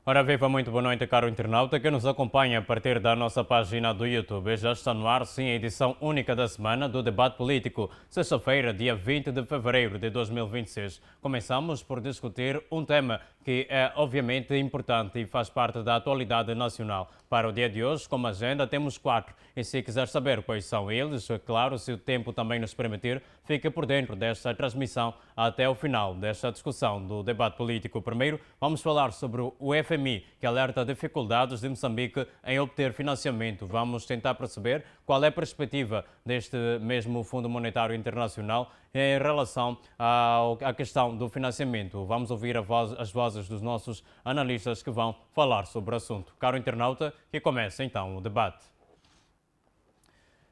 Ora viva, muito boa noite, caro internauta que nos acompanha a partir da nossa página do YouTube. Já está no ar, sim, a edição única da semana do Debate Político, sexta-feira, dia 20 de fevereiro de 2026. Começamos por discutir um tema que é obviamente importante e faz parte da atualidade nacional. Para o dia de hoje, como agenda, temos 4. E se quiser saber quais são eles, é claro, se o tempo também nos permitir, fique por dentro desta transmissão até o final desta discussão do debate político. Primeiro, vamos falar sobre o FMI, que alerta dificuldades de Moçambique em obter financiamento. Vamos tentar perceber qual é a perspectiva deste mesmo Fundo Monetário Internacional em relação à questão do financiamento. Vamos ouvir as vozes dos nossos analistas que vão falar sobre o assunto. Caro internauta, que comece então o debate.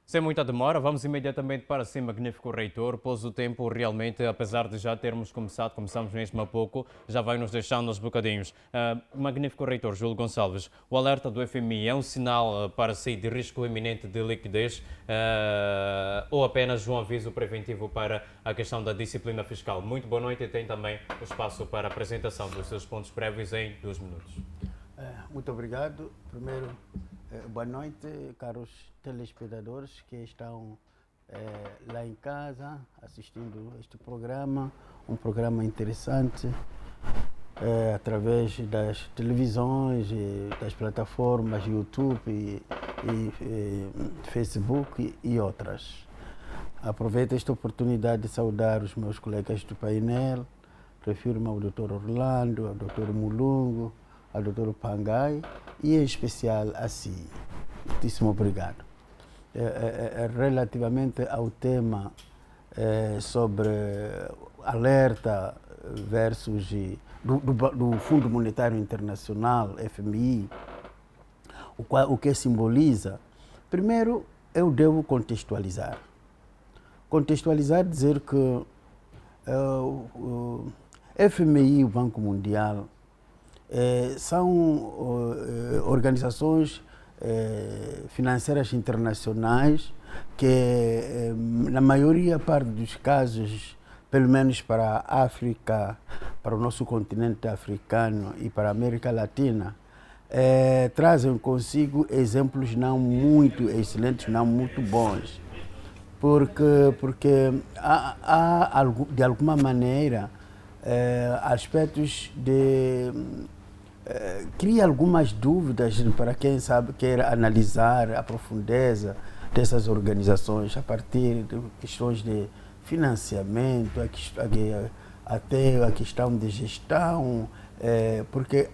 Sem muita demora, vamos imediatamente para si, magnífico reitor, pois o tempo realmente, apesar de já termos começamos mesmo há pouco, já vai nos deixando aos bocadinhos. Magnífico reitor Júlio Gonçalves, o alerta do FMI é um sinal para si de risco iminente de liquidez ou apenas um aviso preventivo para a questão da disciplina fiscal? Muito boa noite e tem também o espaço para a apresentação dos seus pontos prévios em 2 minutos. Muito obrigado. Primeiro, boa noite, caros telespectadores que estão lá em casa assistindo este programa, um programa interessante, através das televisões, das plataformas YouTube e Facebook e outras. Aproveito esta oportunidade de saudar os meus colegas do painel, refiro-me ao Dr. Orlando, ao Dr. Mulungo, ao Dr. Pangai e em especial a si. Muitíssimo obrigado. Relativamente ao tema sobre alerta versus do Fundo Monetário Internacional, FMI, o que simboliza, primeiro eu devo contextualizar. Contextualizar, dizer que o FMI e o Banco Mundial são organizações financeiras internacionais que, na maioria parte dos casos, pelo menos para a África, para o nosso continente africano e para a América Latina, trazem consigo exemplos não muito excelentes, não muito bons, porque há de alguma maneira aspectos de cria algumas dúvidas para quem sabe quer analisar a profundeza dessas organizações a partir de questões de financiamento, até a questão de gestão, porque,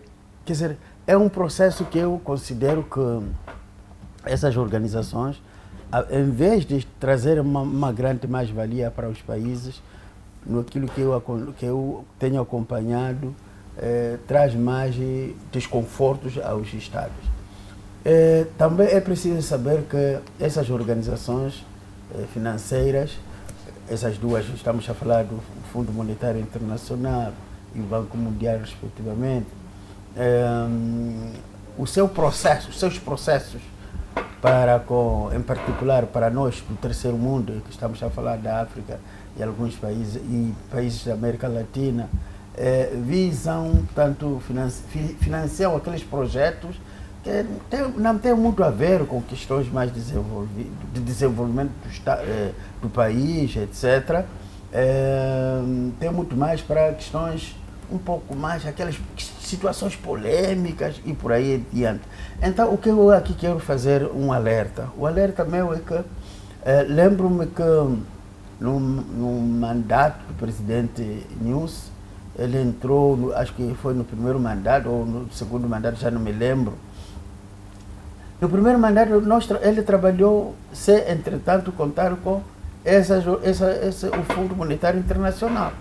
quer dizer, é um processo que eu considero que essas organizações, em vez de trazer uma grande mais-valia para os países, naquilo que eu tenho acompanhado, traz mais desconfortos aos Estados. Também é preciso saber que essas organizações financeiras, essas duas, estamos a falar do Fundo Monetário Internacional e o Banco Mundial, respectivamente, os seus processos em particular para nós do terceiro mundo, que estamos a falar da África e alguns países e países da América Latina, visam, tanto financiam aqueles projetos que não têm muito a ver com questões mais de desenvolvimento do país, etc. Tem muito mais para questões um pouco mais, aquelas situações polêmicas e por aí adiante. Então, o que eu aqui quero fazer um alerta. O alerta meu é que lembro-me que no mandato do presidente Nunes, ele entrou, acho que foi no primeiro mandato ou no segundo mandato, já não me lembro. No primeiro mandato, ele trabalhou sem, entretanto, contar com o Fundo Monetário Internacional.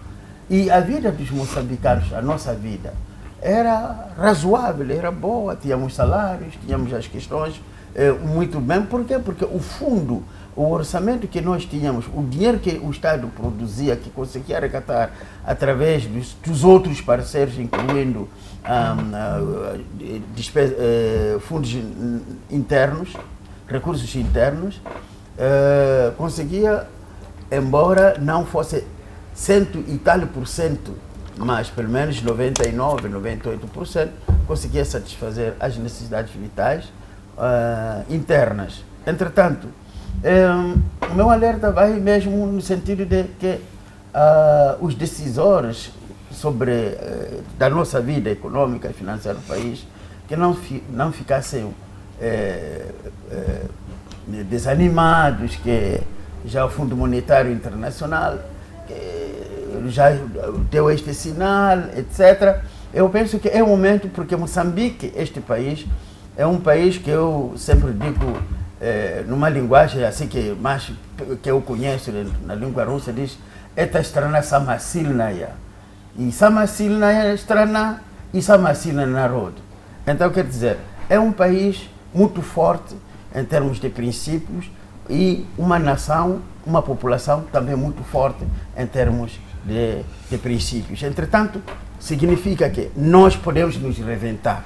E a vida dos moçambicanos, a nossa vida, era razoável, era boa, tínhamos salários, tínhamos as questões muito bem. Por quê? Porque o fundo, o orçamento que nós tínhamos, o dinheiro que o Estado produzia, que conseguia arrecadar através dos outros parceiros, incluindo fundos internos, recursos internos, conseguia, embora não fosse 100 e tal %, mas pelo menos 99%, 98%, conseguia satisfazer as necessidades vitais internas. Entretanto, o meu alerta vai mesmo no sentido de que os decisores sobre da nossa vida econômica e financeira do país, que não ficassem desanimados, que já o Fundo Monetário Internacional que já deu este sinal, etc. Eu penso que é o momento, porque Moçambique, este país, é um país que eu sempre digo, numa linguagem assim que eu conheço, na língua russa, diz esta strana sama silnaya. E sama silnaya strana e sama silna narod. Então, quer dizer, é um país muito forte em termos de princípios e uma nação, uma população também muito forte em termos de princípios. Entretanto, significa que nós podemos nos reinventar.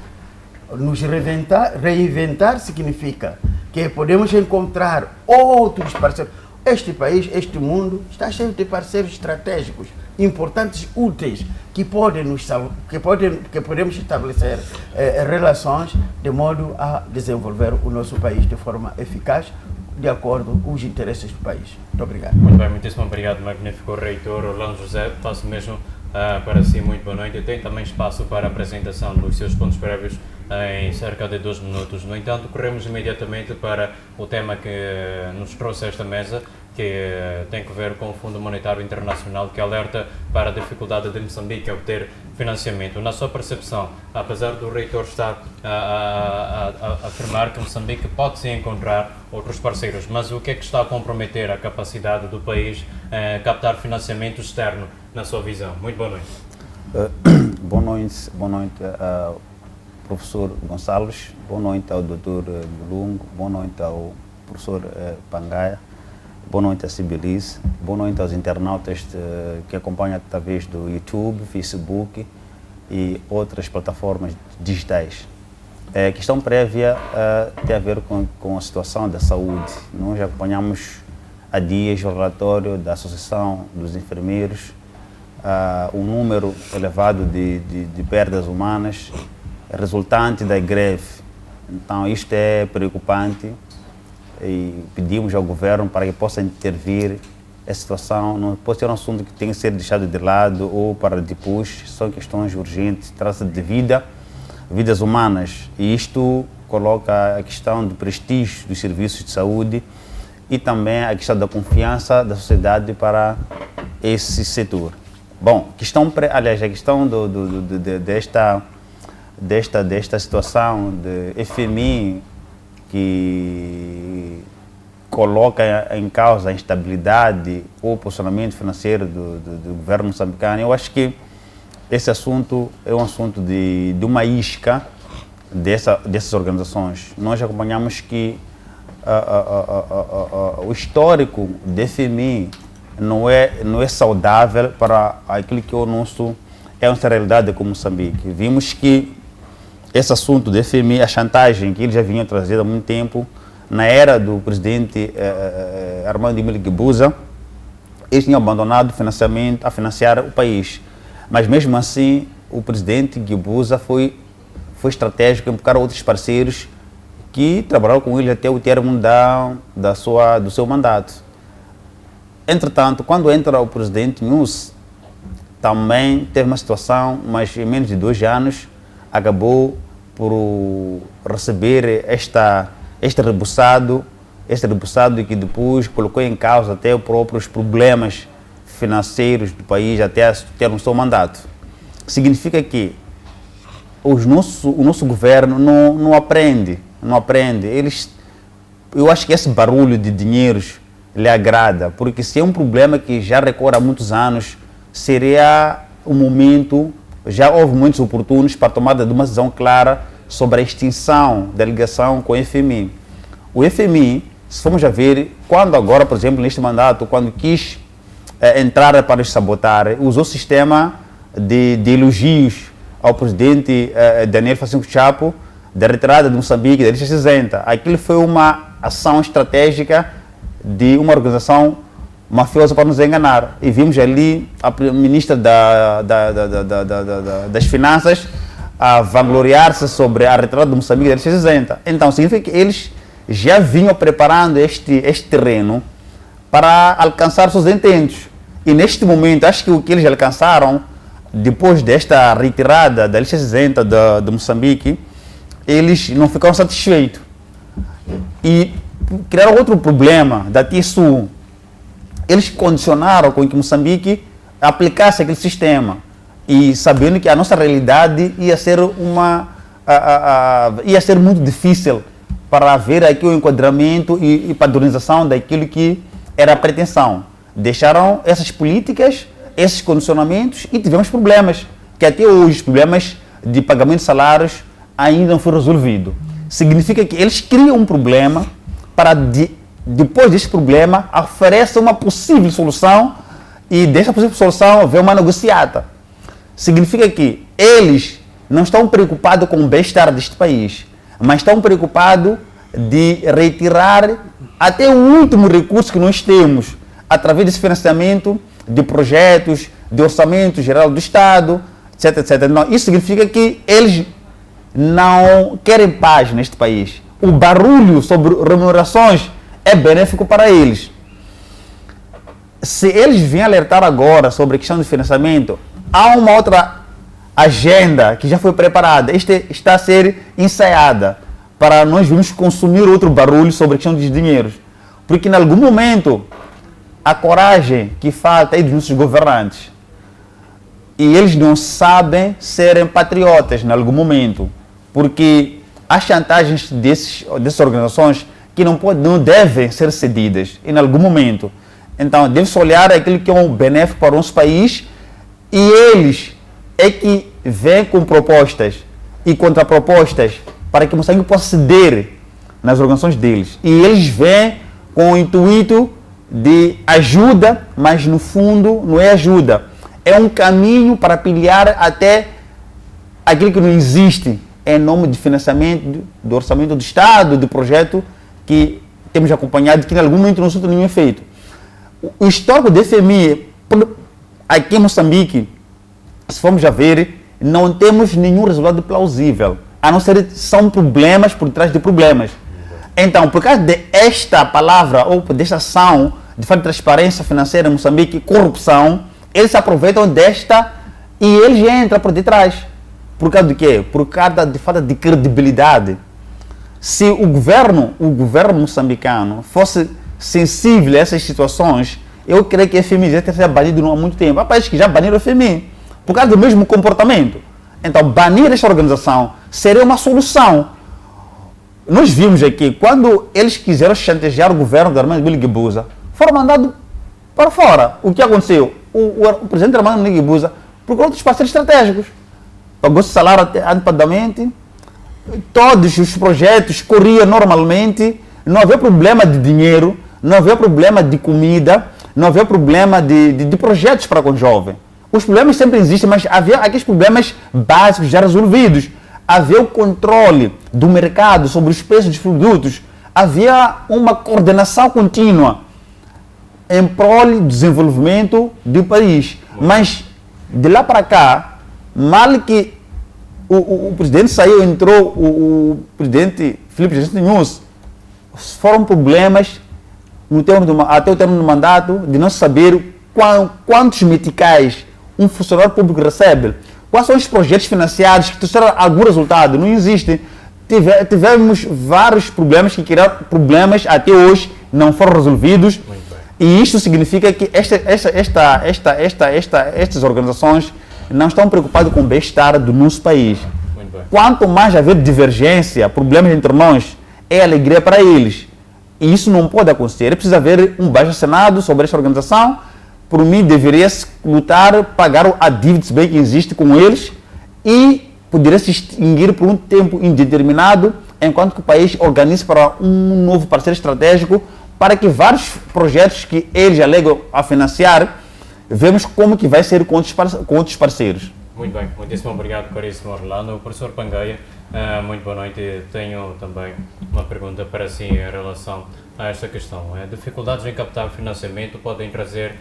Reinventar significa que podemos encontrar outros parceiros. Este país, este mundo, está cheio de parceiros estratégicos, importantes, úteis, que podemos estabelecer relações de modo a desenvolver o nosso país de forma eficaz, de acordo com os interesses do país. Muito obrigado. Muito bem, muitíssimo obrigado, magnífico reitor Orlando José. Faço mesmo para si muito boa noite. Tem também espaço para a apresentação dos seus pontos prévios em cerca de 2 minutos. No entanto, corremos imediatamente para o tema que nos trouxe a esta mesa, que tem a ver com o Fundo Monetário Internacional, que alerta para a dificuldade de Moçambique a obter financiamento. Na sua percepção, apesar do reitor estar a afirmar que Moçambique pode sim encontrar outros parceiros, mas o que é que está a comprometer a capacidade do país a captar financiamento externo, na sua visão? Muito boa noite. Boa noite, professor Gonçalves, boa noite ao doutor Mulungo, boa noite ao professor Pangaia, boa noite a Sibilice, boa noite aos internautas que acompanham através do YouTube, Facebook e outras plataformas digitais. A questão prévia tem a ver com a situação da saúde. Nós acompanhamos há dias o relatório da Associação dos Enfermeiros, um número elevado de perdas humanas resultante da greve. Então isto é preocupante e pedimos ao governo para que possa intervir. A situação não pode ser um assunto que tem que ser deixado de lado ou para depois. São questões urgentes, trata de vidas humanas, e isto coloca a questão do prestígio dos serviços de saúde e também a questão da confiança da sociedade para esse setor. Bom, a questão desta situação de FMI que coloca em causa a instabilidade ou o posicionamento financeiro do governo moçambicano, eu acho que esse assunto é um assunto de uma isca dessas organizações. Nós acompanhamos que o histórico do FMI não é saudável para aquilo que é nossa realidade como Moçambique. Vimos que esse assunto do FMI, a chantagem que eles já vinham trazendo há muito tempo, na era do presidente Armando Emílio Guebuza, eles tinham abandonado o financiamento a financiar o país. Mas mesmo assim, o presidente Guebuza foi estratégico em buscar outros parceiros que trabalharam com ele até o término do seu mandato. Entretanto, quando entra o presidente Nunes, também teve uma situação, mas em menos de 2 anos, acabou por receber este rebuçado que depois colocou em causa até os próprios problemas financeiros do país até ter o seu mandato. Significa que o nosso governo não aprende. Eu acho que esse barulho de dinheiros lhe agrada, porque se é um problema que já recorre há muitos anos, seria um momento, já houve momentos oportunos para a tomada de uma decisão clara sobre a extinção da ligação com o FMI. O FMI, se formos a ver, quando agora, por exemplo, neste mandato, quando quis entrar para sabotar, usou o sistema de elogios ao presidente Daniel Francisco Chapo, da retirada de Moçambique, da lista cinzenta. Aquilo foi uma ação estratégica de uma organização mafiosa para nos enganar. E vimos ali a ministra das Finanças a vangloriar-se sobre a retirada de Moçambique da lista isenta. Então, significa que eles já vinham preparando este terreno para alcançar seus intentos. E neste momento, acho que o que eles alcançaram, depois desta retirada da lista isenta de Moçambique, eles não ficaram satisfeitos. E criaram outro problema da TISU. Eles condicionaram com que Moçambique aplicasse aquele sistema. E sabendo que a nossa realidade ia ser ia ser muito difícil para haver aqui o enquadramento e padronização daquilo que era a pretensão. Deixaram essas políticas, esses condicionamentos e tivemos problemas, que até hoje os problemas de pagamento de salários ainda não foram resolvidos. Significa que eles criam um problema para, depois desse problema, oferecem uma possível solução e dessa possível solução haver uma negociata. Significa que eles não estão preocupados com o bem-estar deste país, mas estão preocupados de retirar até o último recurso que nós temos através desse financiamento de projetos, de orçamento geral do Estado, etc, etc. Não, isso significa que eles não querem paz neste país. O barulho sobre remunerações é benéfico para eles. Se eles vêm alertar agora sobre a questão do financiamento, há uma outra agenda que já foi preparada. Esta está a ser ensaiada para nós vamos consumir outro barulho sobre a questão dos dinheiros. Porque em algum momento a coragem que falta aí dos nossos governantes e eles não sabem serem patriotas em algum momento. Porque há chantagens dessas organizações que não devem ser cedidas em algum momento. Então deve-se olhar aquilo que é um benéfico para o nosso país. E eles é que vêm com propostas e contrapropostas para que Moçambique possa ceder nas organizações deles. E eles vêm com o intuito de ajuda, mas no fundo não é ajuda. É um caminho para pilhar até aquilo que não existe em nome de financiamento do orçamento do Estado, do projeto que temos acompanhado, que em algum momento não surtiu nenhum efeito. O histórico do FMI aqui em Moçambique, se formos a ver, não temos nenhum resultado plausível, a não ser que são problemas por trás de problemas. Então, por causa desta palavra, ou desta ação de falta de transparência financeira em Moçambique, corrupção, eles se aproveitam desta e eles entram por detrás. Por causa do quê? Por causa de falta de credibilidade. Se o governo moçambicano fosse sensível a essas situações, eu creio que a FMI já teria banido há muito tempo. Há países que já baniram a FMI por causa do mesmo comportamento. Então, banir esta organização seria uma solução. Nós vimos aqui, quando eles quiseram chantagear o governo do Armando Guebuza, foram mandados para fora. O que aconteceu? O presidente Armando Guebuza procurou outros parceiros estratégicos. Pagou seu salário antecipadamente, todos os projetos corriam normalmente, não havia problema de dinheiro, não havia problema de comida, não havia problema de projetos para com o jovem. Os problemas sempre existem, mas havia aqueles problemas básicos já resolvidos. Havia o controle do mercado sobre os preços dos produtos. Havia uma coordenação contínua em prol do desenvolvimento do país. Mas, de lá para cá, mal que o presidente saiu, entrou o presidente Filipe Nunes, foram problemas até o termo do mandato, de não saber quantos meticais um funcionário público recebe, quais são os projetos financiados que trouxeram algum resultado. Não existe. Tivemos vários problemas que criaram problemas até hoje não foram resolvidos. E isto significa que estas organizações não estão preocupadas com o bem-estar do nosso país. Quanto mais haver divergência, problemas entre nós, é alegria para eles. E isso não pode acontecer. É preciso haver um baixo-assinado sobre esta organização. Por mim, deveria-se lutar, pagar a dívida bem que existe com eles e poderia se extinguir por um tempo indeterminado, enquanto que o país organize para um novo parceiro estratégico, para que vários projetos que eles alegam a financiar, vemos como que vai ser com outros parceiros. Muito bem, muitíssimo obrigado, caríssimo Orlando. Professor Pangaia, muito boa noite. Tenho também uma pergunta para si em relação a esta questão. Dificuldades em captar financiamento podem trazer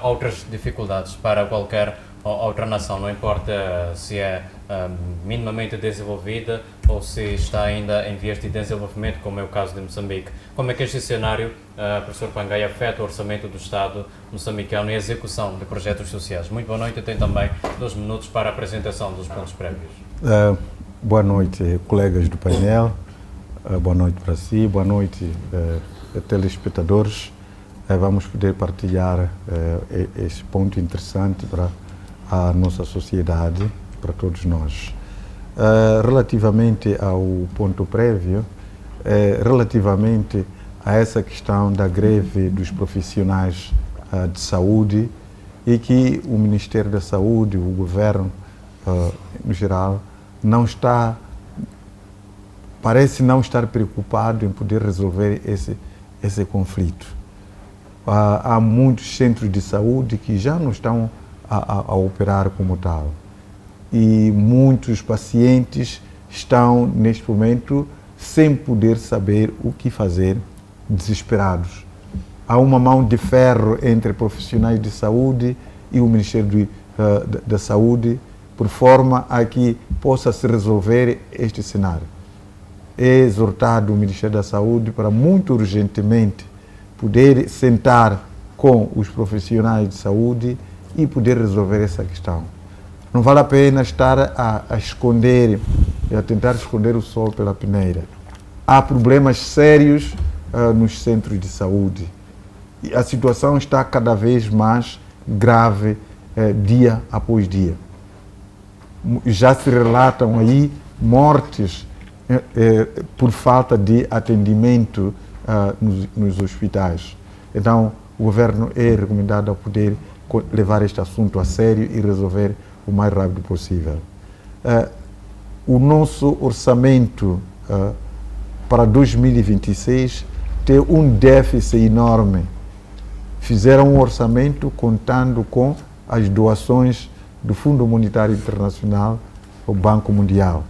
outras dificuldades para qualquer a outra nação, não importa se é minimamente desenvolvida ou se está ainda em vias de desenvolvimento, como é o caso de Moçambique. Como é que este cenário, professor Pangai, afeta o orçamento do Estado moçambicano e a execução de projetos sociais? Muito boa noite, tem também 2 minutos para a apresentação dos pontos prévios. Boa noite, colegas do painel, boa noite para si, boa noite, telespectadores. Vamos poder partilhar esse ponto interessante para a nossa sociedade, para todos nós. Relativamente ao ponto prévio, relativamente a essa questão da greve dos profissionais de saúde e que o Ministério da Saúde, o governo no geral, parece não estar preocupado em poder resolver esse conflito. Há muitos centros de saúde que já não estão a operar como tal. E muitos pacientes estão, neste momento, sem poder saber o que fazer, desesperados. Há uma mão de ferro entre profissionais de saúde e o Ministério da Saúde, por forma a que possa se resolver este cenário. É exortado o Ministério da Saúde para, muito urgentemente, poder sentar com os profissionais de saúde e poder resolver essa questão. Não vale a pena estar a esconder, a tentar esconder o sol pela peneira. Há problemas sérios nos centros de saúde. E a situação está cada vez mais grave dia após dia. Já se relatam aí mortes por falta de atendimento nos hospitais. Então, o governo é recomendado a poder levar este assunto a sério e resolver o mais rápido possível. O nosso orçamento para 2026 tem um déficit enorme. Fizeram um orçamento contando com as doações do Fundo Monetário Internacional ao Banco Mundial.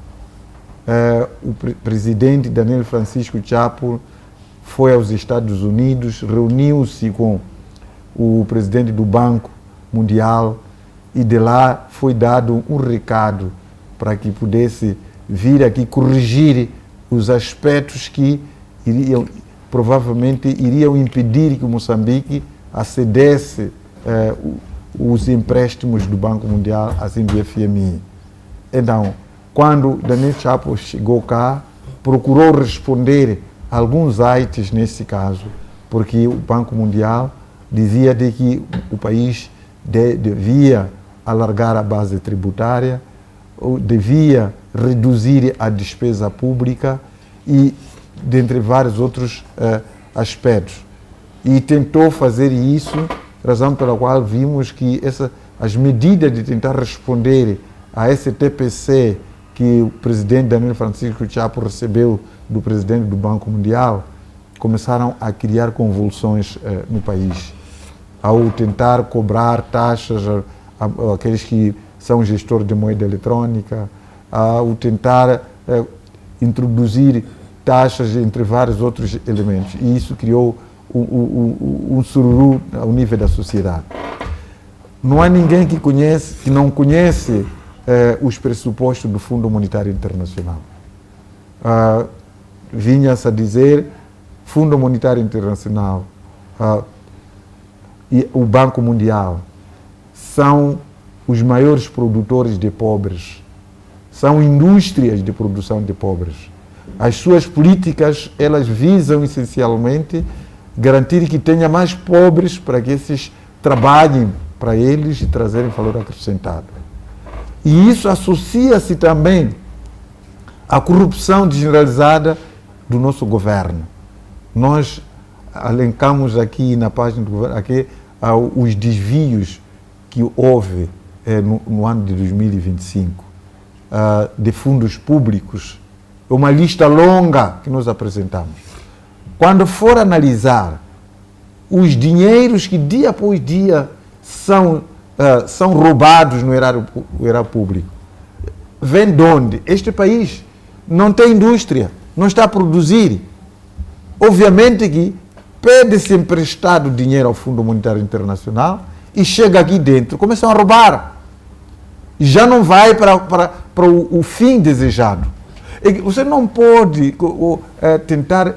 O presidente Daniel Francisco Chapo foi aos Estados Unidos, reuniu-se com o presidente do Banco Mundial e de lá foi dado um recado para que pudesse vir aqui corrigir os aspectos que provavelmente iriam impedir que Moçambique acedesse os empréstimos do Banco Mundial, assim do FMI. Então, quando Daniel Chapo chegou cá, procurou responder alguns ites nesse caso, porque o Banco Mundial dizia de que o país devia alargar a base tributária, devia reduzir a despesa pública e dentre vários outros aspectos. E tentou fazer isso, razão pela qual vimos que as medidas de tentar responder a esse TPC que o presidente Daniel Francisco Chapo recebeu do presidente do Banco Mundial, começaram a criar convulsões no país. Ao tentar cobrar taxas aqueles que são gestores de moeda eletrônica, ao tentar introduzir taxas entre vários outros elementos. E isso criou um sururu ao nível da sociedade. Não há ninguém que não conhece os pressupostos do Fundo Monetário Internacional. Vinha-se a dizer, Fundo Monetário Internacional e o Banco Mundial são os maiores produtores de pobres, são indústrias de produção de pobres. As suas políticas, elas visam essencialmente garantir que tenha mais pobres para que esses trabalhem para eles e trazerem valor acrescentado. E isso associa-se também à corrupção generalizada do nosso governo. Nós elencamos aqui na página do governo os desvios que houve no ano de 2025 de fundos públicos. É uma lista longa que nós apresentamos. Quando for analisar os dinheiros que dia após dia são roubados no erário público, vem de onde? Este país não tem indústria, não está a produzir. Obviamente que pede-se emprestado dinheiro ao Fundo Monetário Internacional e chega aqui dentro, começam a roubar. já não vai para o fim desejado. E você não pode tentar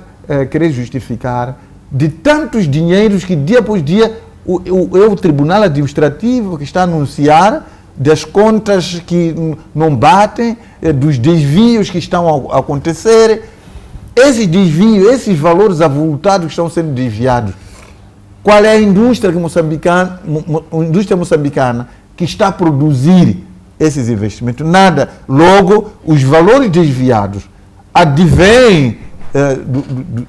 querer justificar de tantos dinheiros que dia após dia o Tribunal Administrativo que está a anunciar das contas que não batem, dos desvios que estão a acontecer, esses desvios, esses valores avultados que estão sendo desviados. Qual é a indústria moçambicana que está a produzir esses investimentos? Nada. Logo, os valores desviados advêm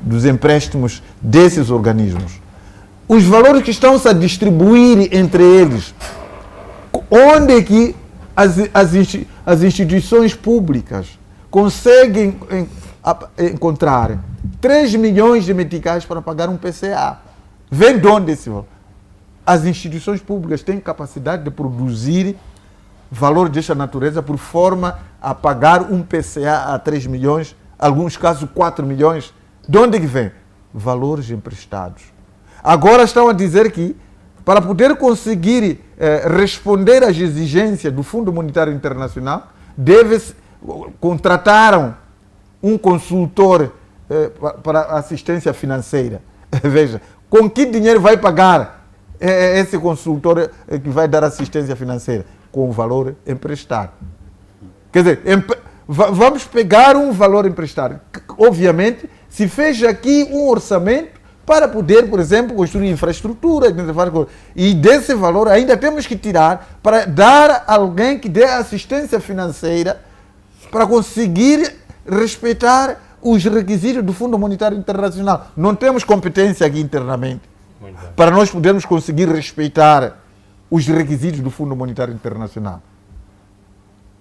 dos empréstimos desses organismos. Os valores que estão-se a distribuir entre eles, onde é que as instituições públicas conseguem encontrar 3 milhões de meticais para pagar um PCA? Vem de onde esse valor? As instituições públicas têm capacidade de produzir valor desta natureza por forma a pagar um PCA a 3 milhões, alguns casos 4 milhões. De onde que vem? Valores emprestados. Agora estão a dizer que, para poder conseguir responder às exigências do Fundo Monetário Internacional, contrataram um consultor para assistência financeira. Veja, com que dinheiro vai pagar esse consultor que vai dar assistência financeira? Com o valor emprestado. Quer dizer, vamos pegar um valor emprestado. Obviamente, se fez aqui um orçamento para poder, por exemplo, construir infraestrutura, e desse valor ainda temos que tirar para dar a alguém que dê assistência financeira para conseguir respeitar os requisitos do Fundo Monetário Internacional. Não temos competência aqui internamente para nós podermos conseguir respeitar os requisitos do Fundo Monetário Internacional.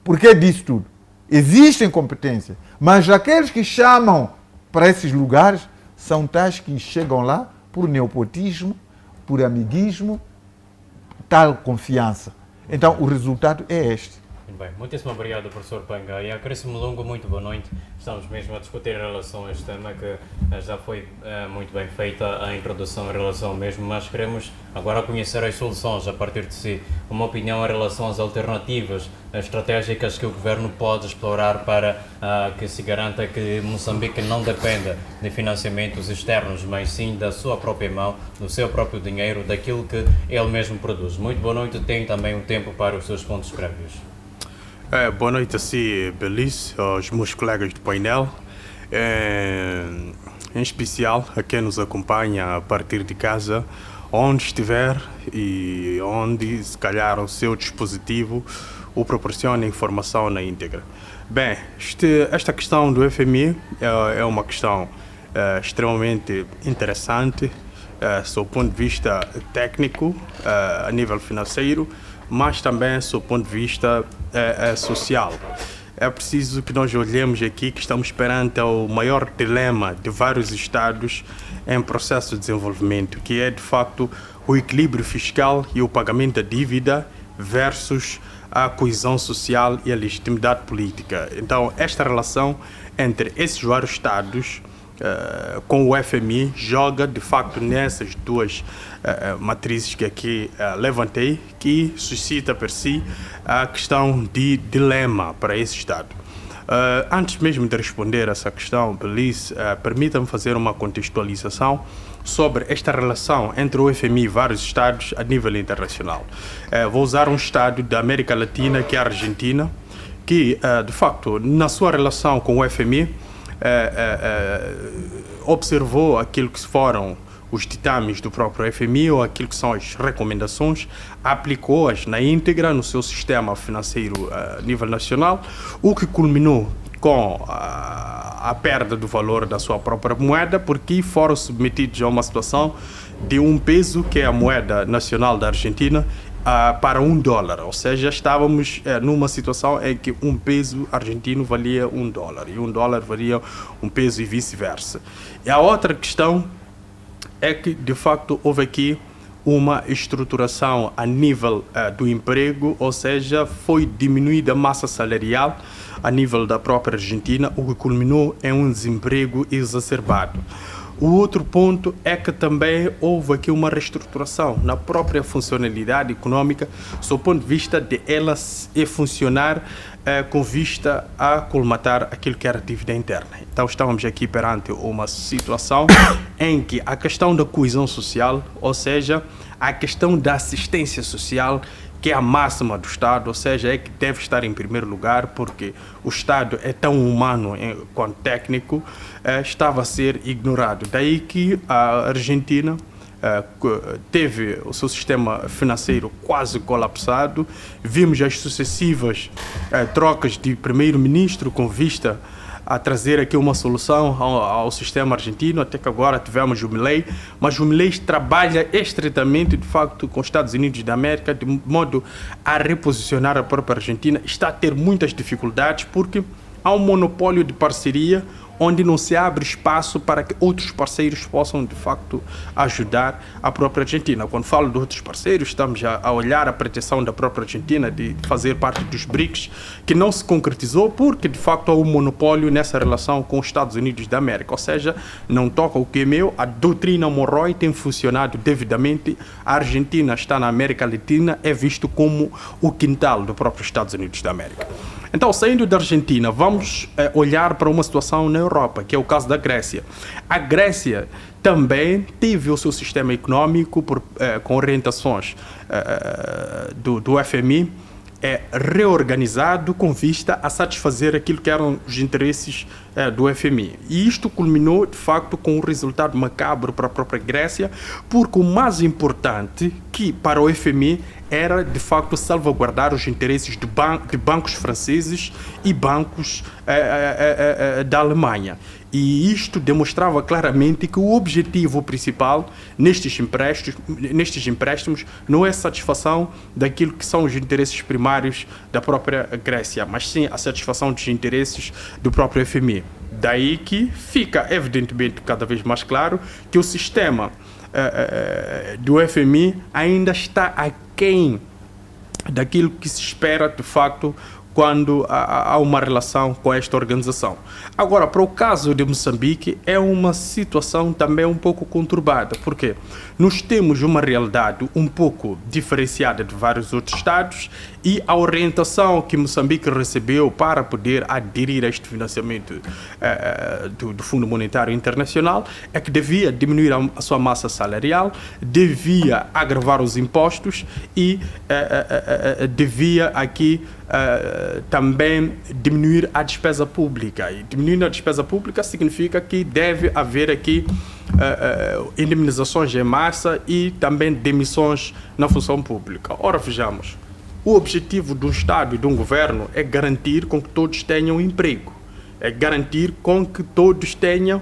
Por que disso tudo? Existem competências, mas aqueles que chamam para esses lugares são tais que chegam lá por nepotismo, por amiguismo, tal confiança. Então, o resultado é este. Muito bem, muitíssimo obrigado, professor Pangaia. Caríssimo Lungo, muito boa noite. Estamos mesmo a discutir em relação a este tema que já foi muito bem feita a introdução em relação ao mesmo, mas queremos agora conhecer as soluções a partir de si. Uma opinião em relação às alternativas estratégicas que o Governo pode explorar para que se garanta que Moçambique não dependa de financiamentos externos, mas sim da sua própria mão, do seu próprio dinheiro, daquilo que ele mesmo produz. Muito boa noite, tem também um tempo para os seus pontos prévios. Boa noite a si, Belize, aos meus colegas do painel, em especial a quem nos acompanha a partir de casa, onde estiver e onde, se calhar, o seu dispositivo o proporciona informação na íntegra. Bem, esta questão do FMI é uma questão extremamente interessante, sob o ponto de vista técnico, a nível financeiro, mas também sob o ponto de vista social. É preciso que nós olhemos aqui que estamos perante o maior dilema de vários Estados em processo de desenvolvimento, que é, de facto, o equilíbrio fiscal e o pagamento da dívida versus a coesão social e a legitimidade política. Então, esta relação entre esses vários Estados com o FMI joga, de facto, nessas duas matrizes que aqui levantei, que suscita per si a questão de dilema para esse Estado. Antes mesmo de responder a essa questão, Belize, permita-me fazer uma contextualização sobre esta relação entre o FMI e vários Estados a nível internacional. Vou usar um Estado da América Latina, que é a Argentina, que, de facto, na sua relação com o FMI, observou aquilo que foram os ditames do próprio FMI ou aquilo que são as recomendações, aplicou-as na íntegra no seu sistema financeiro a nível nacional, o que culminou com a perda do valor da sua própria moeda, porque foram submetidos a uma situação de um peso, que é a moeda nacional da Argentina, para $1, ou seja, estávamos numa situação em que um peso argentino valia $1 e $1 valia um peso e vice-versa. E a outra questão é que, de facto, houve aqui uma estruturação a nível do emprego, ou seja, foi diminuída a massa salarial a nível da própria Argentina, o que culminou em um desemprego exacerbado. O outro ponto é que também houve aqui uma reestruturação na própria funcionalidade econômica, sob o ponto de vista de ela funcionar com vista a colmatar aquilo que era a dívida interna. Então estávamos aqui perante uma situação em que a questão da coesão social, ou seja, a questão da assistência social, que é a máxima do Estado, ou seja, é que deve estar em primeiro lugar, porque o Estado é tão humano quanto técnico, estava a ser ignorado. Daí que a Argentina teve o seu sistema financeiro quase colapsado. Vimos as sucessivas trocas de primeiro-ministro com vista a trazer aqui uma solução ao sistema argentino, até que agora tivemos o Milei, mas o Milei trabalha estreitamente, de facto, com os Estados Unidos da América, de modo a reposicionar a própria Argentina. Está a ter muitas dificuldades porque há um monopólio de parceria onde não se abre espaço para que outros parceiros possam, de facto, ajudar a própria Argentina. Quando falo de outros parceiros, estamos a olhar a pretensão da própria Argentina de fazer parte dos BRICS, que não se concretizou porque, de facto, há um monopólio nessa relação com os Estados Unidos da América. Ou seja, não toca o que é meu, a doutrina Monroe tem funcionado devidamente, a Argentina está na América Latina, é visto como o quintal do próprio Estados Unidos da América. Então, saindo da Argentina, vamos olhar para uma situação na Europa, que é o caso da Grécia. A Grécia também teve o seu sistema econômico com orientações do FMI reorganizado com vista a satisfazer aquilo que eram os interesses do FMI. E isto culminou, de facto, com um resultado macabro para a própria Grécia, porque o mais importante que para o FMI era, de facto, salvaguardar os interesses de bancos franceses e bancos da Alemanha. E isto demonstrava claramente que o objetivo principal nestes empréstimos não é a satisfação daquilo que são os interesses primários da própria Grécia, mas sim a satisfação dos interesses do próprio FMI. Daí que fica, evidentemente, cada vez mais claro que o sistema do FMI ainda está aquém daquilo que se espera, de facto, quando há uma relação com esta organização. Agora, para o caso de Moçambique, é uma situação também um pouco conturbada, porque nós temos uma realidade um pouco diferenciada de vários outros estados e a orientação que Moçambique recebeu para poder aderir a este financiamento do Fundo Monetário Internacional é que devia diminuir a sua massa salarial, devia agravar os impostos e devia aqui também diminuir a despesa pública. E diminuindo a despesa pública significa que deve haver aqui indemnizações em massa e também demissões na função pública. Ora, vejamos, o objetivo de um Estado e de um governo é garantir com que todos tenham emprego, é garantir com que todos tenham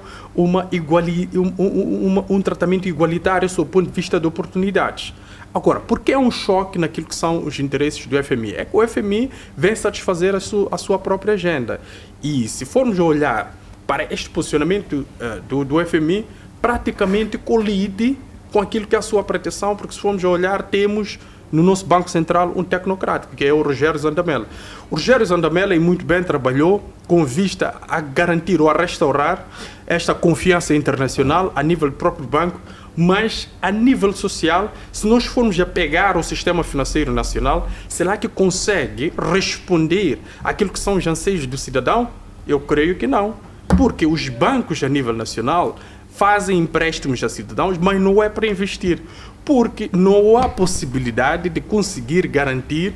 um tratamento igualitário sob o ponto de vista de oportunidades. Agora, por que é um choque naquilo que são os interesses do FMI? É que o FMI vem satisfazer a sua própria agenda. E se formos olhar para este posicionamento do FMI, praticamente colide com aquilo que é a sua pretensão, porque se formos olhar, temos no nosso Banco Central um tecnocrático, que é o Rogério Zandamela. O Rogério Zandamela muito bem trabalhou com vista a garantir ou a restaurar esta confiança internacional a nível do próprio banco, mas a nível social, se nós formos a pegar o sistema financeiro nacional, será que consegue responder àquilo que são os anseios do cidadão? Eu creio que não, porque os bancos a nível nacional fazem empréstimos a cidadãos, mas não é para investir, porque não há possibilidade de conseguir garantir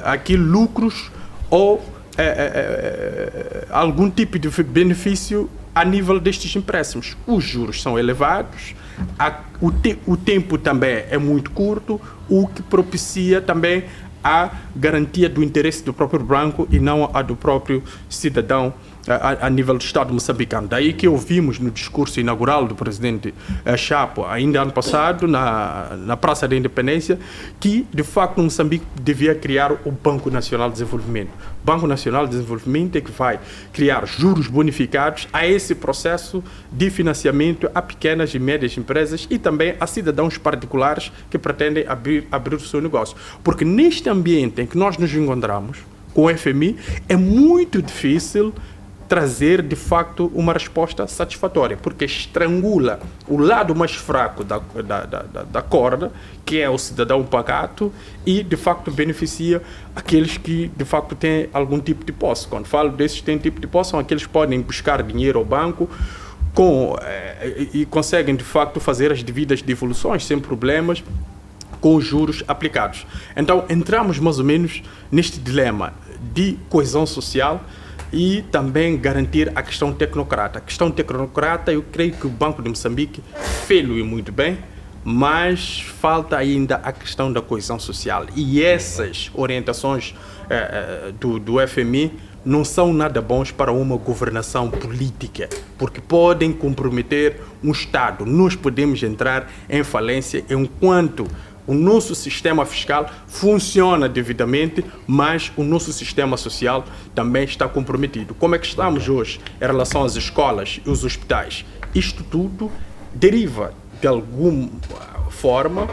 aqui lucros ou algum tipo de benefício a nível destes empréstimos. Os juros são elevados, o tempo também é muito curto, o que propicia também a garantia do interesse do próprio banco e não a do próprio cidadão a nível do Estado moçambicano. Daí que ouvimos no discurso inaugural do presidente Chapo, ainda ano passado, na Praça da Independência, que, de facto, Moçambique devia criar o Banco Nacional de Desenvolvimento. O Banco Nacional de Desenvolvimento é que vai criar juros bonificados a esse processo de financiamento a pequenas e médias empresas e também a cidadãos particulares que pretendem abrir o seu negócio. Porque neste ambiente em que nós nos encontramos com o FMI, é muito difícil trazer, de facto, uma resposta satisfatória, porque estrangula o lado mais fraco da corda, que é o cidadão pacato, e, de facto, beneficia aqueles que, de facto, têm algum tipo de posse. Quando falo desses que têm tipo de posse, são aqueles que podem buscar dinheiro ao banco e conseguem, de facto, fazer as devidas devoluções sem problemas, com os juros aplicados. Então, entramos mais ou menos neste dilema de coesão social e também garantir a questão tecnocrata. A questão tecnocrata, eu creio que o Banco de Moçambique fez-lo muito bem, mas falta ainda a questão da coesão social. E essas orientações do FMI não são nada bons para uma governação política, porque podem comprometer um Estado. Nós podemos entrar em falência enquanto o nosso sistema fiscal funciona devidamente, mas o nosso sistema social também está comprometido. Como é que estamos hoje em relação às escolas e os hospitais? Isto tudo deriva, de alguma forma,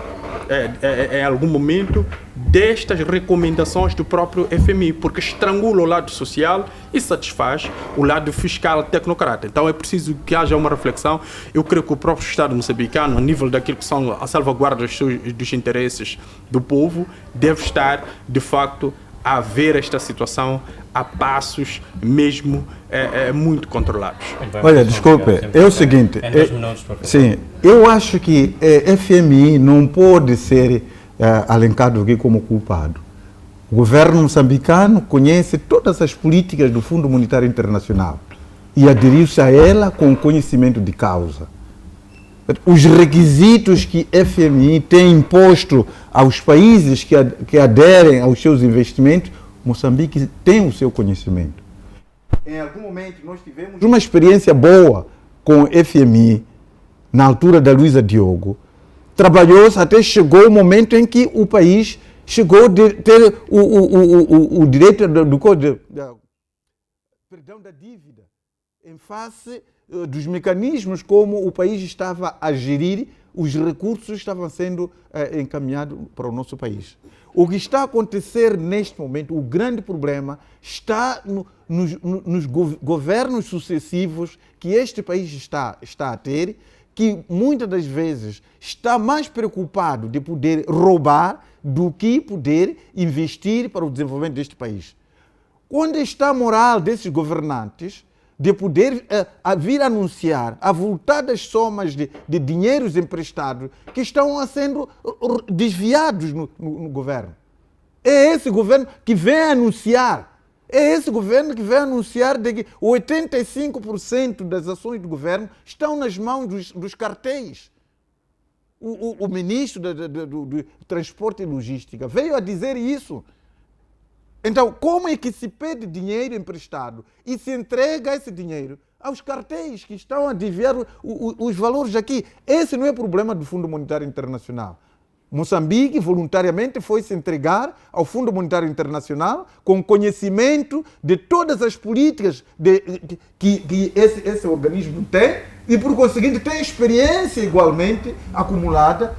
em algum momento, destas recomendações do próprio FMI, porque estrangula o lado social e satisfaz o lado fiscal tecnocrata. Então é preciso que haja uma reflexão. Eu creio que o próprio Estado moçambicano, a nível daquilo que são a salvaguarda dos interesses do povo, deve estar, de facto, a ver esta situação a passos mesmo muito controlados. Olha, desculpe, é o seguinte, sim, eu acho que FMI não pode ser alencado aqui como culpado. O governo moçambicano conhece todas as políticas do Fundo Monetário Internacional e aderiu-se a ela com conhecimento de causa. Os requisitos que FMI tem imposto aos países que aderem aos seus investimentos, Moçambique tem o seu conhecimento. Em algum momento nós tivemos uma experiência boa com o FMI, na altura da Luísa Diogo. Trabalhou-se até chegou o momento em que o país chegou a ter o direito da dívida em face dos mecanismos como o país estava a gerir, os recursos estavam sendo encaminhados para o nosso país. O que está a acontecer neste momento, o grande problema, está nos governos sucessivos que este país está a ter, que muitas das vezes está mais preocupado de poder roubar do que poder investir para o desenvolvimento deste país. Onde está a moral desses governantes de poder vir anunciar avultadas somas de dinheiros emprestados que estão sendo desviados no governo? É esse governo que vem anunciar. É esse governo que vem anunciar de que 85% das ações do governo estão nas mãos dos cartéis. O ministro do Transporte e Logística veio a dizer isso. Então, como é que se pede dinheiro emprestado e se entrega esse dinheiro aos cartéis que estão a desviar os valores aqui? Esse não é o problema do Fundo Monetário Internacional. Moçambique voluntariamente foi se entregar ao Fundo Monetário Internacional com conhecimento de todas as políticas que esse organismo tem e, por conseguinte, tem experiência igualmente acumulada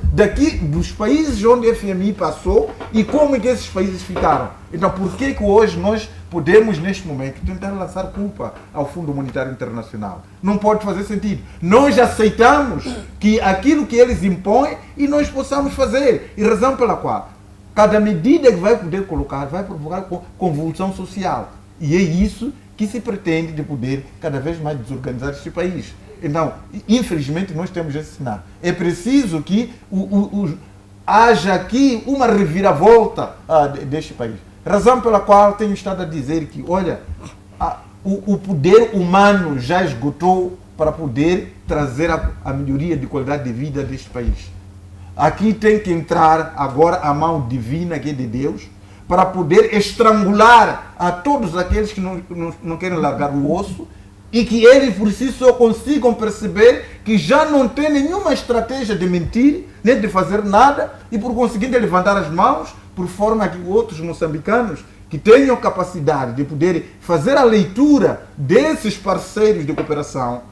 dos países onde a FMI passou e como é que esses países ficaram. Então, por que hoje nós podemos, neste momento, tentar lançar culpa ao Fundo Monetário Internacional? Não pode fazer sentido. Nós aceitamos que aquilo que eles impõem e nós possamos fazer. E razão pela qual cada medida que vai poder colocar vai provocar convulsão social. E é isso que se pretende de poder cada vez mais desorganizar este país. Então, infelizmente, nós temos esse cenário. É preciso que haja aqui uma reviravolta deste país. Razão pela qual tenho estado a dizer que, olha, o poder humano já esgotou para poder trazer a melhoria de qualidade de vida deste país. Aqui tem que entrar agora a mão divina, que é de Deus, para poder estrangular a todos aqueles que não querem largar o osso e que eles por si só consigam perceber que já não tem nenhuma estratégia de mentir, nem de fazer nada e por conseguinte levantar as mãos por forma que outros moçambicanos que tenham capacidade de poder fazer a leitura desses parceiros de cooperação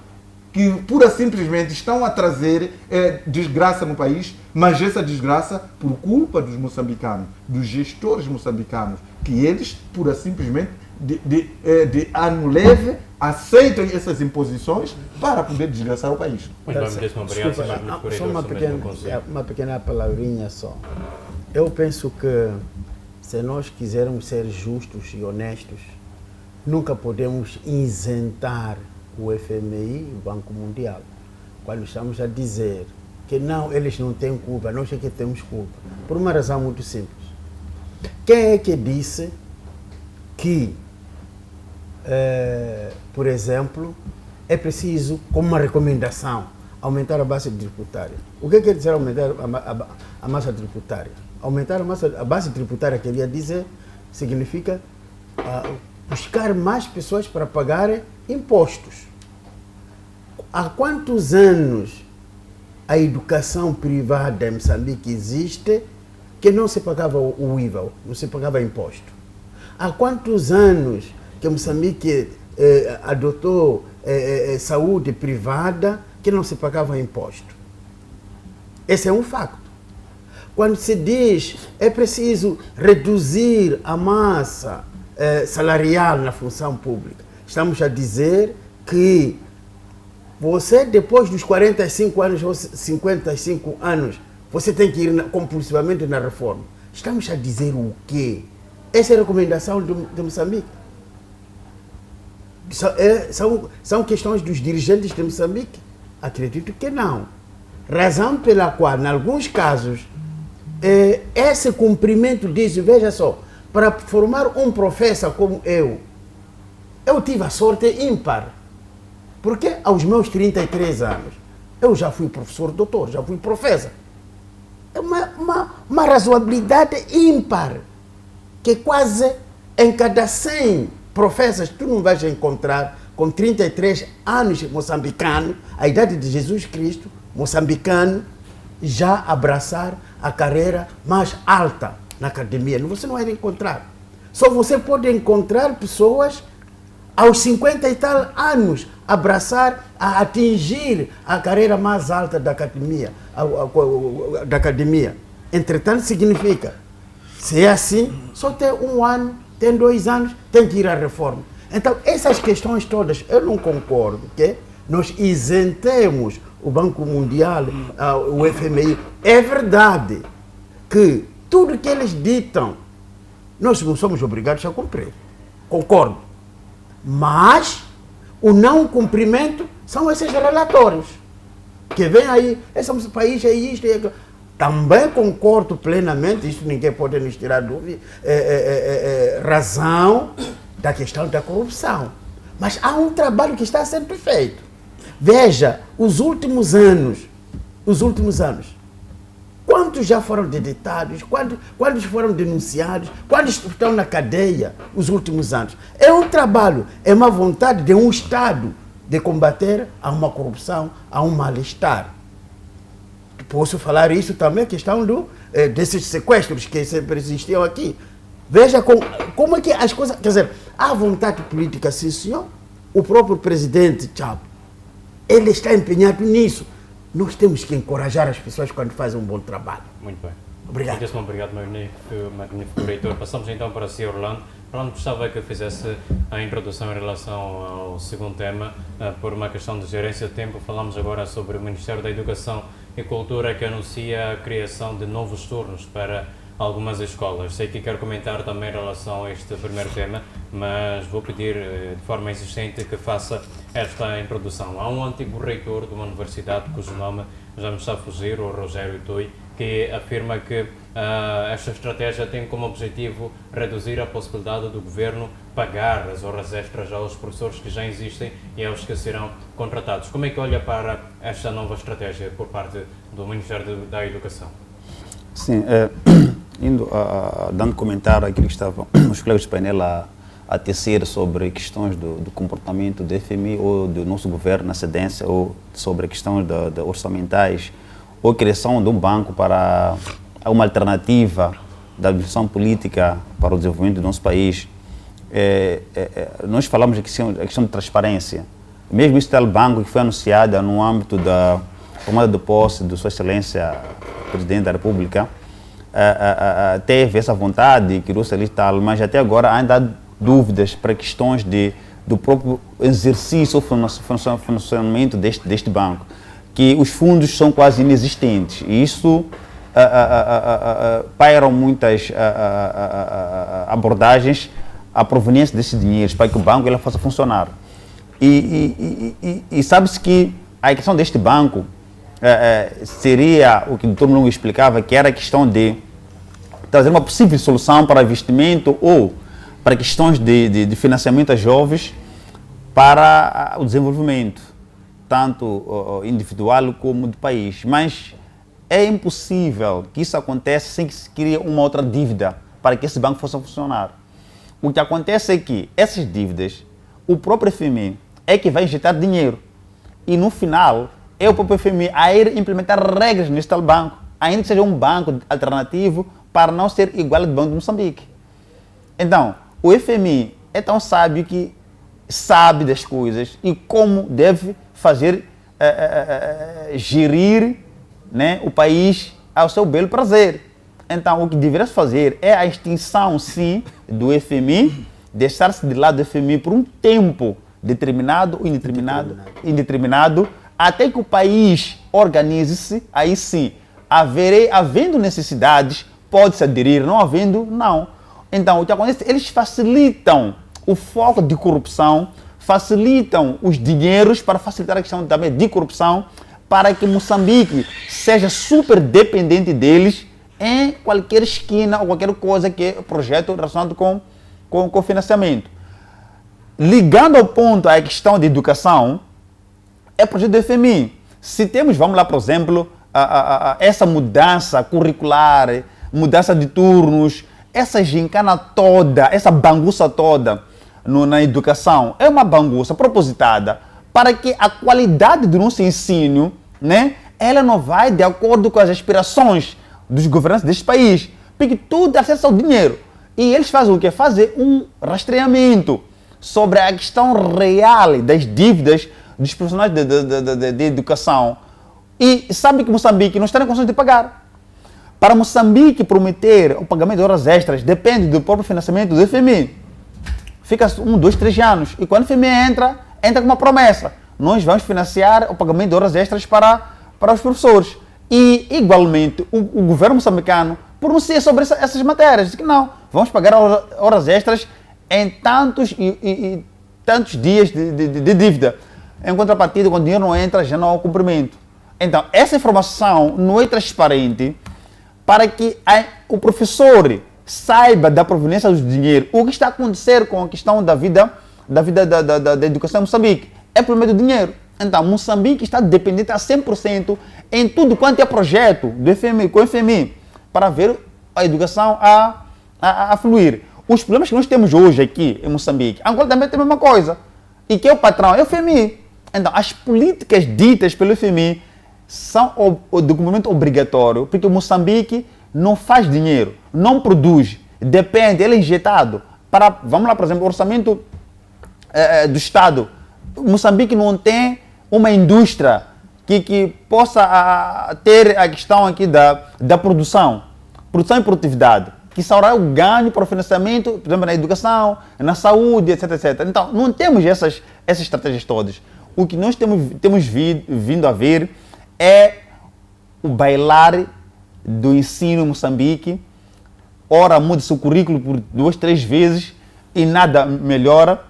que pura simplesmente estão a trazer desgraça no país, mas essa desgraça por culpa dos moçambicanos, dos gestores moçambicanos, que eles pura simplesmente de ano leve aceitam essas imposições para poder desgraçar o país. Muito bem, muitíssimo obrigado, Desculpa, Sr. Magnífico só Reitor, uma pequena palavrinha só. Eu penso que se nós quisermos ser justos e honestos, nunca podemos isentar o FMI e o Banco Mundial. Quando estamos a dizer que não, eles não têm culpa, nós é que temos culpa. Por uma razão muito simples. Quem é que disse que, por exemplo, é preciso, como uma recomendação, aumentar a base tributária? O que quer dizer aumentar a massa tributária? Aumentar a base tributária, queria dizer, significa buscar mais pessoas para pagarem impostos. Há quantos anos a educação privada em Moçambique existe que não se pagava o IVA, não se pagava imposto? Há quantos anos que Moçambique adotou saúde privada que não se pagava imposto? Esse é um facto. Quando se diz é preciso reduzir a massa salarial na função pública, estamos a dizer que você, depois dos 45 anos ou 55 anos, você tem que ir compulsivamente na reforma. Estamos a dizer o quê? Essa é a recomendação de Moçambique. São questões dos dirigentes de Moçambique? Acredito que não. Razão pela qual, em alguns casos, esse cumprimento disso, veja só, para formar um professor como eu tive a sorte ímpar. Porque aos meus 33 anos, eu já fui professor doutor, já fui professor. É uma razoabilidade ímpar, que quase em cada 100 professores tu não vais encontrar com 33 anos moçambicano, a idade de Jesus Cristo, moçambicano, já abraçar a carreira mais alta na academia. Você não vai encontrar. Só você pode encontrar pessoas aos 50 e tal anos a atingir a carreira mais alta da academia. Entretanto, significa, se é assim, só tem 1 ano, tem 2 anos, tem que ir à reforma. Então, essas questões todas, eu não concordo que nós isentemos o Banco Mundial, o FMI. É verdade que tudo que eles ditam, nós não somos obrigados a cumprir. Concordo. Mas o não cumprimento são esses relatórios que vem aí, esse país é isto e aquilo. Também concordo plenamente, isso ninguém pode nos tirar dúvida, razão da questão da corrupção. Mas há um trabalho que está sendo feito. Veja, os últimos anos, quantos já foram deditados, quantos foram denunciados, quantos estão na cadeia os últimos anos? É um trabalho, é uma vontade de um Estado de combater a uma corrupção, a um mal-estar. Posso falar isso também, a questão desses sequestros que sempre existiam aqui. Veja como é que as coisas... Quer dizer, há vontade política, sim, senhor. O próprio presidente Chabo, ele está empenhado nisso. Nós temos que encorajar as pessoas quando fazem um bom trabalho. Muito bem. Obrigado. Muitíssimo obrigado, magnífico reitor. Passamos então para si, Orlando. Orlando, gostava que fizesse a introdução em relação ao segundo tema. Por uma questão de gerência de tempo, falamos agora sobre o Ministério da Educação e Cultura, que anuncia a criação de novos turnos para algumas escolas. Sei que quero comentar também em relação a este primeiro tema, mas vou pedir de forma insistente que faça esta introdução. Há um antigo reitor de uma universidade, cujo nome já me está a fugir, o Rogério Itoi, que afirma que esta estratégia tem como objetivo reduzir a possibilidade do governo pagar as horas extras aos professores que já existem e aos que serão contratados. Como é que olha para esta nova estratégia por parte do Ministério da Educação? Sim, dando comentário àquilo que estavam os colegas do painel a tecer sobre questões do comportamento do FMI ou do nosso governo na cedência, ou sobre questões orçamentais, ou criação de um banco para uma alternativa da administração política para o desenvolvimento do nosso país. Nós falamos da questão de transparência. Mesmo esse tal banco que foi anunciado no âmbito da tomada de posse de Sua Excelência, Presidente da República, teve essa vontade, criou-se ali tal, mas até agora ainda há dúvidas para questões de do próprio exercício ou funcionamento deste banco, que os fundos são quase inexistentes. E isso pairam muitas abordagens à proveniência desses dinheiros para que o banco ele possa funcionar. E sabe-se que a questão deste banco seria o que o Dr. Mulungu explicava, que era a questão de trazer uma possível solução para investimento ou para questões de financiamento a jovens para o desenvolvimento, tanto individual como do país. Mas é impossível que isso aconteça sem que se crie uma outra dívida para que esse banco possa funcionar. O que acontece é que essas dívidas, o próprio FMI é que vai injetar dinheiro e no final é o próprio FMI a ir implementar regras neste tal banco, ainda que seja um banco alternativo para não ser igual ao do Banco de Moçambique. Então, o FMI é tão sábio que sabe das coisas e como deve fazer gerir, né, o país ao seu belo prazer. Então, o que deveria fazer é a extinção, sim, do FMI, deixar-se de lado do FMI por um tempo determinado ou indeterminado, até que o país organize-se, aí sim, havendo necessidades, pode-se aderir, não havendo, não. Então, o que acontece? Eles facilitam o foco de corrupção, facilitam os dinheiros para facilitar a questão também de corrupção, para que Moçambique seja super dependente deles em qualquer esquina ou qualquer coisa que é projeto relacionado com financiamento. Ligando ao ponto à questão de educação, é projeto do FMI. Se temos, vamos lá, por exemplo, essa mudança curricular, mudança de turnos, essa gincana toda, essa banguça toda na educação, é uma banguça propositada para que a qualidade do nosso ensino, né, ela não vai de acordo com as aspirações dos governantes deste país, porque tudo é acesso ao dinheiro. E eles fazem o quê? Fazem um rastreamento sobre a questão real das dívidas dos profissionais de educação. E sabe que Moçambique não está em condições de pagar. Para Moçambique prometer o pagamento de horas extras depende do próprio financiamento do FMI. Fica 1, 2, 3 anos. E quando o FMI entra com uma promessa. Nós vamos financiar o pagamento de horas extras para os professores. E, igualmente, o governo moçambicano pronuncia sobre essas matérias. Diz que não, vamos pagar horas extras em tantos dias de dívida. Em contrapartida, quando o dinheiro não entra, já não há o cumprimento. Então, essa informação não é transparente para que o professor saiba da proveniência do dinheiro. O que está a acontecer com a questão da educação em Moçambique é por meio do dinheiro. Então, Moçambique está dependente a 100% em tudo quanto é projeto do FMI, com o FMI, para ver a educação a fluir. Os problemas que nós temos hoje aqui em Moçambique, Angola também tem a mesma coisa. E quem é o patrão? É o FMI. Então, as políticas ditas pelo FMI são o documento obrigatório, porque o Moçambique não faz dinheiro, não produz, depende, ele é injetado. Vamos lá, por exemplo, o orçamento do Estado. Moçambique não tem uma indústria que possa ter a questão aqui da produção e produtividade, que será o ganho para o financiamento, por exemplo, na educação, na saúde, etc, etc. Então, não temos essas estratégias todas. O que nós temos vindo a ver é o bailar do ensino em Moçambique. Ora, muda-se o currículo por 2, 3 vezes e nada melhora.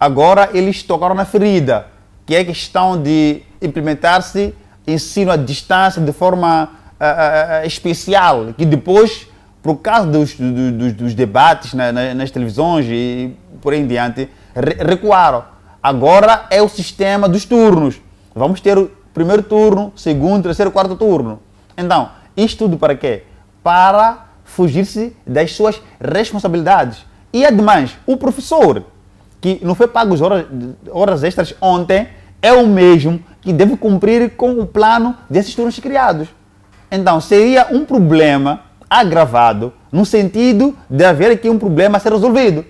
Agora, eles tocaram na ferida, que é a questão de implementar-se ensino à distância de forma especial, que depois, por causa dos debates nas televisões e por aí em diante, recuaram. Agora é o sistema dos turnos. Vamos ter o primeiro turno, segundo, terceiro, quarto turno. Então, isto tudo para quê? Para fugir-se das suas responsabilidades. E ademais, o professor que não foi pago as horas extras ontem é o mesmo que deve cumprir com o plano desses turnos criados. Então, seria um problema agravado no sentido de haver aqui um problema a ser resolvido.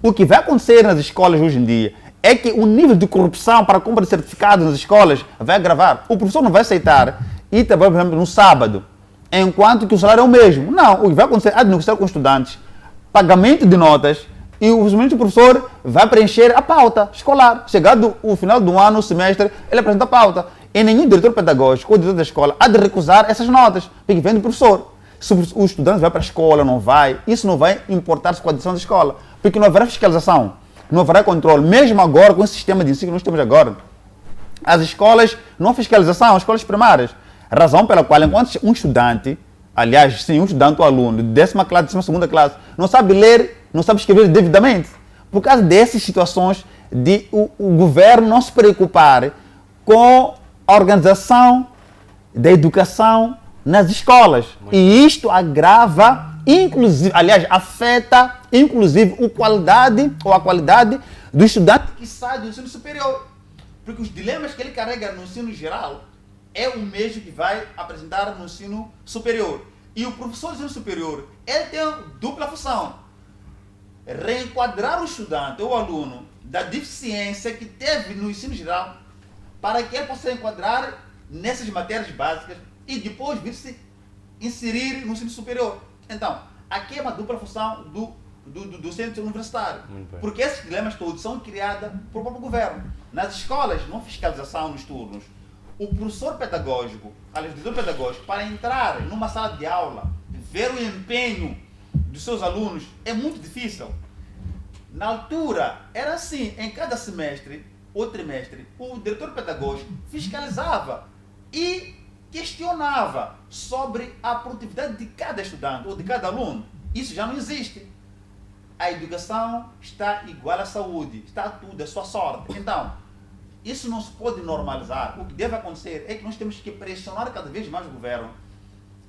O que vai acontecer nas escolas hoje em dia é que o nível de corrupção para a compra de certificados nas escolas vai agravar. O professor não vai aceitar ir trabalhar, por exemplo, no sábado, enquanto que o salário é o mesmo. Não, o que vai acontecer é negociar com estudantes, pagamento de notas, E o professor vai preencher a pauta escolar. Chegado o final do ano, o semestre, ele apresenta a pauta. E nenhum diretor pedagógico ou diretor da escola há de recusar essas notas, porque vem do professor. Se o estudante vai para a escola, não vai, isso não vai importar-se com a decisão da escola, porque não haverá fiscalização, não haverá controle. Mesmo agora, com esse sistema de ensino que nós temos agora, as escolas não há fiscalização, as escolas primárias. Razão pela qual, enquanto um estudante, aliás, sim, um estudante ou aluno de 10ª classe, 12ª classe, não sabe ler, não sabe escrever devidamente, por causa dessas situações de o governo não se preocupar com a organização da educação nas escolas. E isto agrava, inclusive, aliás, afeta, inclusive, a qualidade do estudante que sai do ensino superior. Porque os dilemas que ele carrega no ensino geral é o mesmo que vai apresentar no ensino superior. E o professor do ensino superior, ele tem dupla função. Reenquadrar o estudante ou o aluno da deficiência que teve no ensino geral para que ele possa enquadrar nessas matérias básicas e depois vir se inserir no ensino superior. Então, aqui é uma dupla função do centro universitário. Porque esses dilemas todos são criados pelo próprio governo. Nas escolas, não há fiscalização nos turnos. O professor pedagógico, aliás, o diretor pedagógico, para entrar numa sala de aula, ver o empenho dos seus alunos, é muito difícil. Na altura, era assim, em cada semestre ou trimestre, o diretor pedagógico fiscalizava e questionava sobre a produtividade de cada estudante ou de cada aluno. Isso já não existe. A educação está igual à saúde, está tudo, é sua sorte. Então, isso não se pode normalizar. O que deve acontecer é que nós temos que pressionar cada vez mais o governo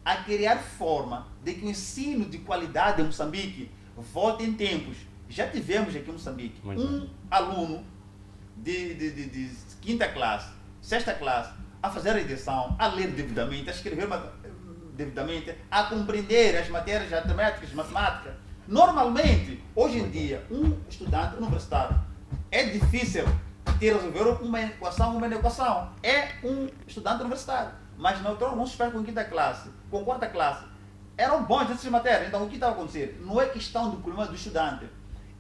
a criar forma de que o ensino de qualidade em Moçambique volte em tempos. Já tivemos aqui em Moçambique um aluno de 5ª classe, 6ª classe, a fazer a redação, a ler devidamente, a escrever devidamente, a compreender as matérias matemáticas, matemática. Normalmente, hoje em dia, um estudante universitário é difícil ter resolver uma equação. É um estudante universitário. Mas na altura não se faz com 5ª classe, com 4ª classe. Eram bons nessas matérias. Então o que estava acontecendo? Não é questão do problema do estudante.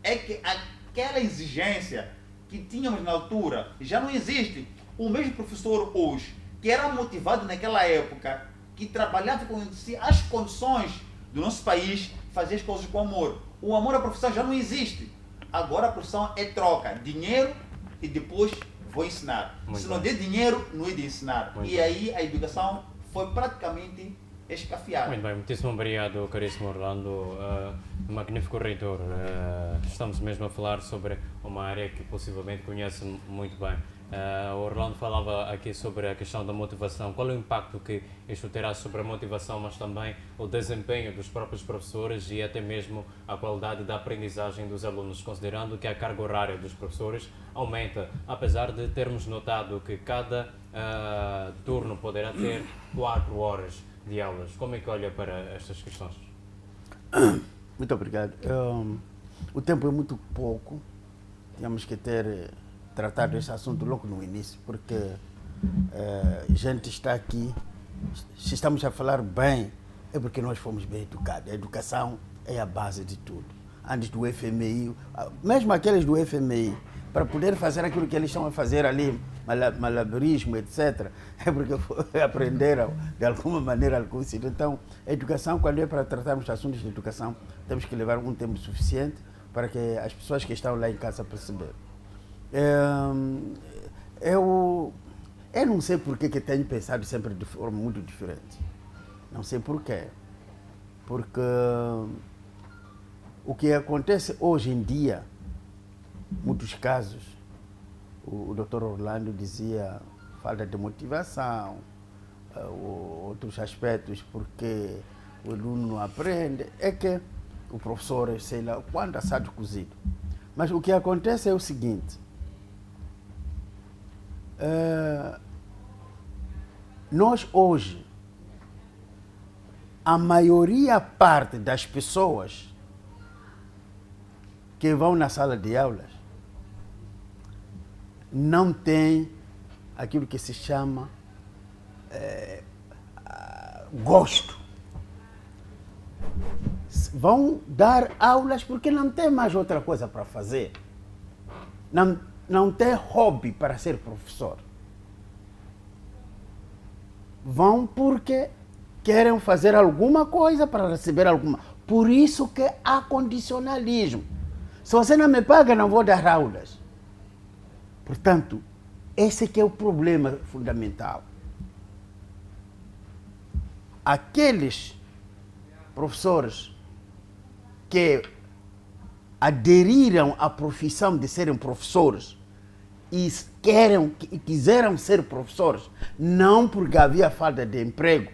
É que aquela exigência que tínhamos na altura já não existe. O mesmo professor hoje, que era motivado naquela época, que trabalhava com as condições do nosso país, fazia as coisas com amor. O amor à profissão já não existe. Agora a profissão é troca, dinheiro e depois vou ensinar. Se não der dinheiro, não é de ensinar. E aí a educação foi praticamente escafiada. Muito bem, muitíssimo obrigado, caríssimo Orlando. Magnífico reitor. Estamos mesmo a falar sobre uma área que possivelmente conhece muito bem. O Orlando falava aqui sobre a questão da motivação. Qual é o impacto que isto terá sobre a motivação, mas também o desempenho dos próprios professores e até mesmo a qualidade da aprendizagem dos alunos, considerando que a carga horária dos professores aumenta, apesar de termos notado que cada turno poderá ter 4 horas de aulas. Como é que olha para estas questões? Muito obrigado. O tempo é muito pouco. Temos que ter tratado este assunto logo no início, porque a gente está aqui, se estamos a falar bem, é porque nós fomos bem educados. A educação é a base de tudo. Antes do FMI, mesmo aqueles do FMI, para poder fazer aquilo que eles estão a fazer ali, malabarismo, etc., é porque aprenderam de alguma maneira algum sítio. Então, a educação, quando é para tratarmos de assuntos de educação, temos que levar um tempo suficiente para que as pessoas que estão lá em casa perceberem. Eu não sei por que tenho pensado sempre de forma muito diferente. Não sei porquê. Porque o que acontece hoje em dia, muitos casos, o Dr. Orlando dizia falta de motivação, outros aspectos porque o aluno não aprende, é que o professor, sei lá, quando assado cozido. Mas o que acontece é o seguinte, nós hoje, a maioria parte das pessoas que vão na sala de aulas não tem aquilo que se chama gosto. vão dar aulas porque não tem mais outra coisa para fazer. Não tem hobby para ser professor. Vão porque querem fazer alguma coisa para receber alguma. Por isso que há condicionalismo. Se você não me paga, não vou dar aulas. Portanto, esse que é o problema fundamental. Aqueles professores que aderiram à profissão de serem professores e quiseram ser professores, não porque havia falta de emprego,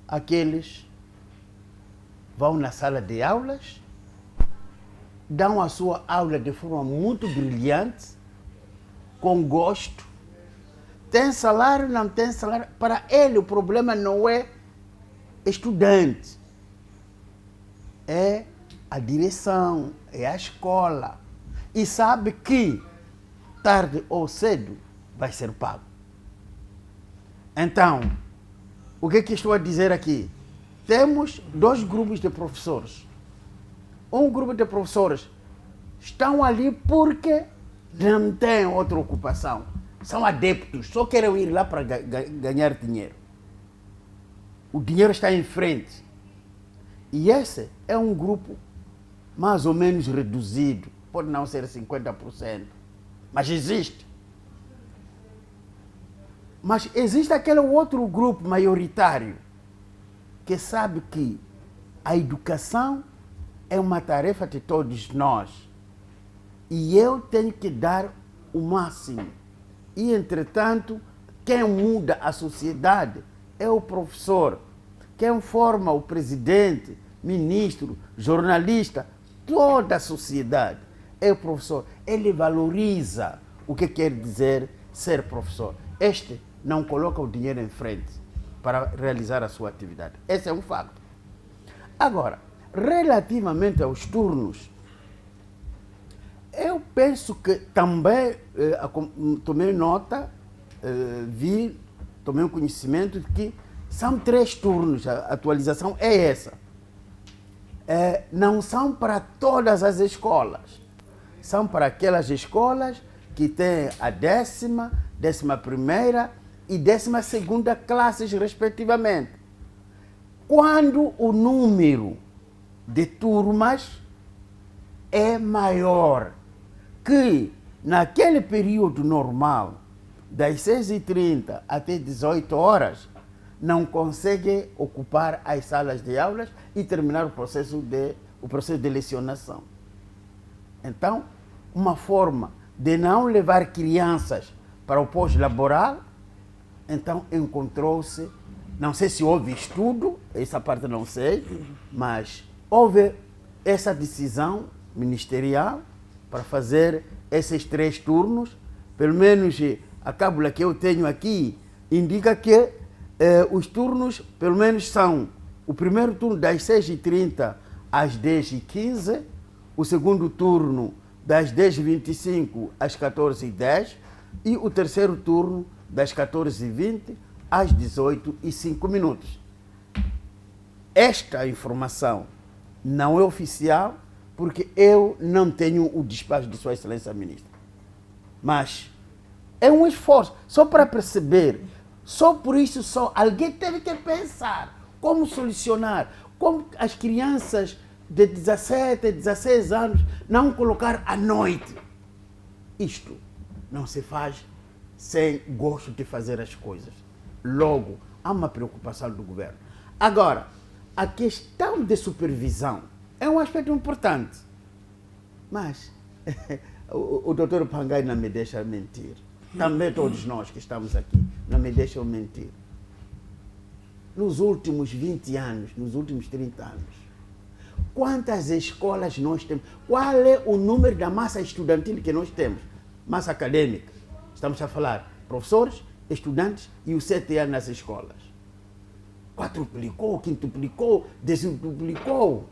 aqueles vão na sala de aulas, dão a sua aula de forma muito brilhante, com gosto, tem salário, não tem salário. Para ele o problema não é estudante, é a direção, é a escola. E sabe que tarde ou cedo vai ser pago. Então, o que estou a dizer aqui? Temos dois grupos de professores. Um grupo de professores estão ali porque não têm outra ocupação. São adeptos, só querem ir lá para ganhar dinheiro. O dinheiro está em frente. E esse é um grupo mais ou menos reduzido. Pode não ser 50%, mas existe. Mas existe aquele outro grupo maioritário que sabe que a educação é uma tarefa de todos nós. E eu tenho que dar o máximo. E, entretanto, quem muda a sociedade é o professor. Quem forma o presidente, ministro, jornalista, toda a sociedade é o professor. Ele valoriza o que quer dizer ser professor. Este não coloca o dinheiro em frente para realizar a sua atividade. Esse é um facto. Agora, relativamente aos turnos, eu penso que também tomei nota, tomei um conhecimento de que são 3 turnos, a atualização é essa. Não são para todas as escolas, são para aquelas escolas que têm a 10ª, 11ª e 12ª classes, respectivamente. Quando o número de turmas é maior que naquele período normal, das 6h30 até 18 horas, não consegue ocupar as salas de aulas e terminar o processo de lecionação. Então, uma forma de não levar crianças para o pós-laboral, então encontrou-se, não sei se houve estudo, essa parte não sei, mas houve essa decisão ministerial para fazer esses 3 turnos. Pelo menos a cábula que eu tenho aqui indica que os turnos, pelo menos, são o primeiro turno das 6h30 às 10h15, o segundo turno das 10h25 às 14h10 e o terceiro turno das 14h20 às 18h05. Esta informação não é oficial, porque eu não tenho o despacho de Sua Excelência Ministra. Mas é um esforço, só para perceber, só por isso alguém teve que pensar como solucionar, como as crianças de 17, 16 anos não colocar à noite. Isto não se faz sem gosto de fazer as coisas. Logo, há uma preocupação do governo. Agora, a questão de supervisão é um aspecto importante. Mas o doutor Pangai não me deixa mentir. Também todos nós que estamos aqui não me deixam mentir. Nos últimos 20 anos, nos últimos 30 anos, quantas escolas nós temos? Qual é o número da massa estudantil que nós temos? Massa acadêmica. Estamos a falar professores, estudantes e o CTA nas escolas. Quadruplicou, quintuplicou, desduplicou.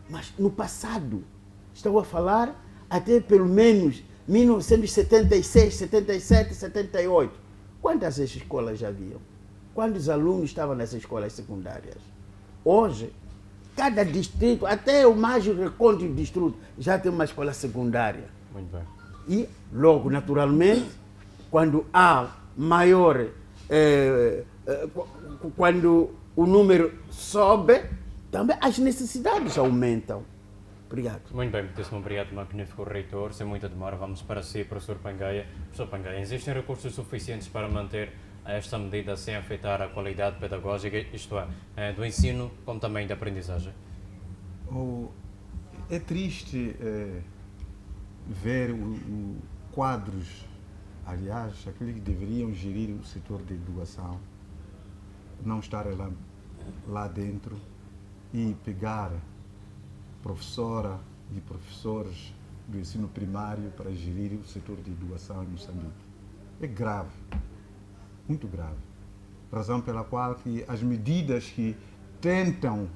Mas no passado, estou a falar até pelo menos 1976, 77, 78. Quantas escolas já haviam? Quantos alunos estavam nas escolas secundárias? Hoje, cada distrito, até o mais recôndito distrito, já tem uma escola secundária. Muito bem. E logo, naturalmente, quando há maior, quando o número sobe, também as necessidades aumentam. Obrigado. Muito bem, muitíssimo obrigado, magnífico reitor. Sem muita demora, vamos para si, professor Pangaia. Professor Pangaia, existem recursos suficientes para manter esta medida sem afetar a qualidade pedagógica, isto é, do ensino, como também da aprendizagem? É triste ver quadros, aliás, aqueles que deveriam gerir o setor de educação, não estar lá dentro e pegar professora e professores do ensino primário para gerir o setor de educação em Moçambique. É grave, muito grave. Razão pela qual que as medidas que tentam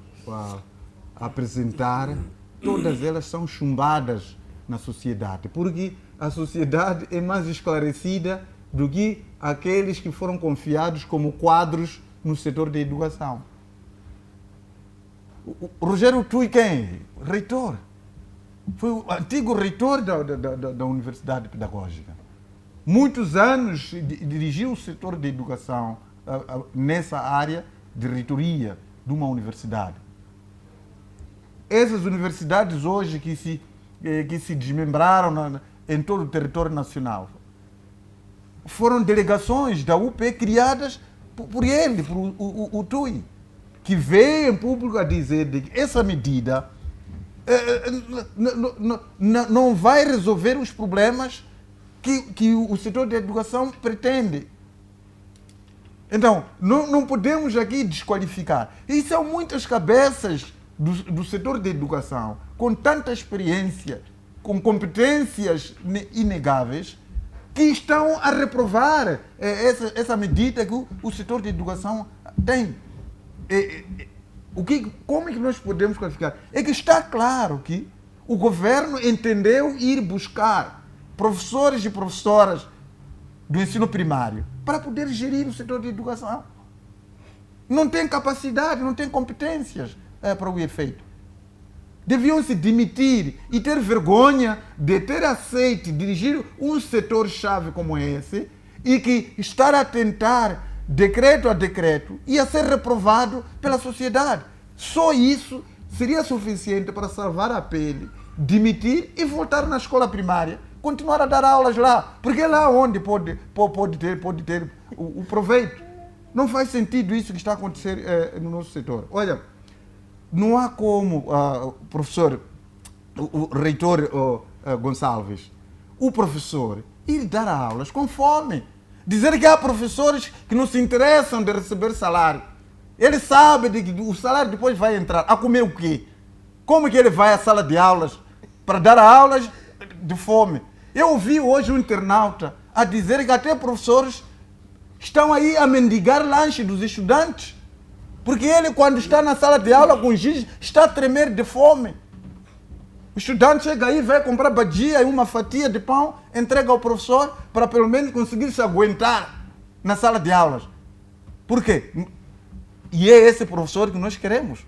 apresentar, todas elas são chumbadas na sociedade, porque a sociedade é mais esclarecida do que aqueles que foram confiados como quadros no setor da educação. O Rogério Tui, quem? Reitor. Foi o antigo reitor da Universidade Pedagógica. Muitos anos dirigiu o setor de educação nessa área de reitoria de uma universidade. Essas universidades hoje que se desmembraram em todo o território nacional foram delegações da UP criadas por ele, por o Tui, que veio em público a dizer que essa medida não vai resolver os problemas que o setor de educação pretende. Então, não podemos aqui desqualificar. E são muitas cabeças do setor de educação, com tanta experiência, com competências inegáveis, que estão a reprovar essa medida que o setor de educação tem. Como é que nós podemos qualificar? É que está claro que o governo entendeu ir buscar professores e professoras do ensino primário para poder gerir o setor de educação. Não tem capacidade, não tem competências para o efeito. Deviam se demitir e ter vergonha de ter aceito dirigir um setor-chave como esse e que estar a tentar decreto a decreto ia ser reprovado pela sociedade. Só isso seria suficiente para salvar a pele, demitir e voltar na escola primária, continuar a dar aulas lá, porque é lá onde pode ter o proveito. Não faz sentido isso que está a acontecer no nosso setor. Olha, não há como, professor, o reitor Gonçalves, o professor ir dar aulas com fome. Dizer que há professores que não se interessam de receber salário. Ele sabe que o salário depois vai entrar. A comer o quê? Como que ele vai à sala de aulas para dar aulas de fome? Eu ouvi hoje um internauta a dizer que até professores estão aí a mendigar lanche dos estudantes. Porque ele, quando está na sala de aula com giz, está a tremer de fome. O estudante chega aí, vai comprar badia e uma fatia de pão, entrega ao professor para pelo menos conseguir se aguentar na sala de aulas. Por quê? E é esse professor que nós queremos.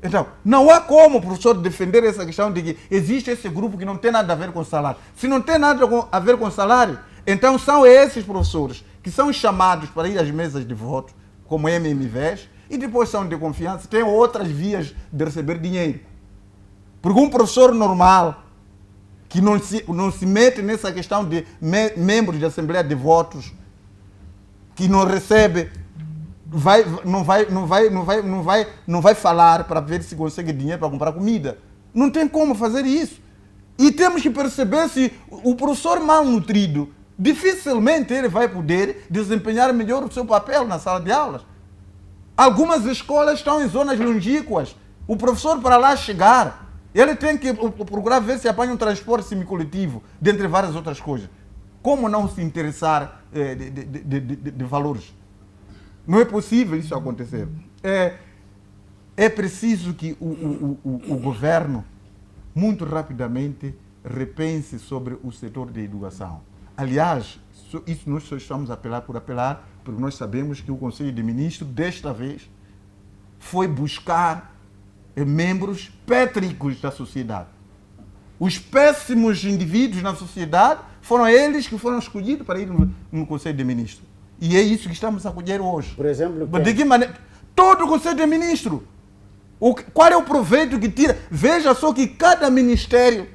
Então, não há como o professor defender essa questão de que existe esse grupo que não tem nada a ver com salário. Se não tem nada a ver com salário, então são esses professores que são chamados para ir às mesas de voto, como MMVs, e depois são de confiança, têm outras vias de receber dinheiro. Porque um professor normal, que não se mete nessa questão de membros de Assembleia de Votos, que não recebe, não vai falar para ver se consegue dinheiro para comprar comida. Não tem como fazer isso. E temos que perceber se o professor mal nutrido, dificilmente ele vai poder desempenhar melhor o seu papel na sala de aulas. Algumas escolas estão em zonas longínquas. O professor, para lá chegar, ele tem que procurar ver se apanha um transporte semicoletivo, dentre várias outras coisas. Como não se interessar de valores? Não é possível isso acontecer. É preciso que o governo, muito rapidamente, repense sobre o setor de educação. Aliás, isso nós só estamos a apelar por apelar, porque nós sabemos que o Conselho de Ministros, desta vez, foi buscar membros pétricos da sociedade. Os péssimos indivíduos na sociedade foram eles que foram escolhidos para ir no Conselho de Ministros. E é isso que estamos a colher hoje. Por exemplo, de que maneira? Todo o Conselho de Ministros. Qual é o proveito que tira? Veja só que cada ministério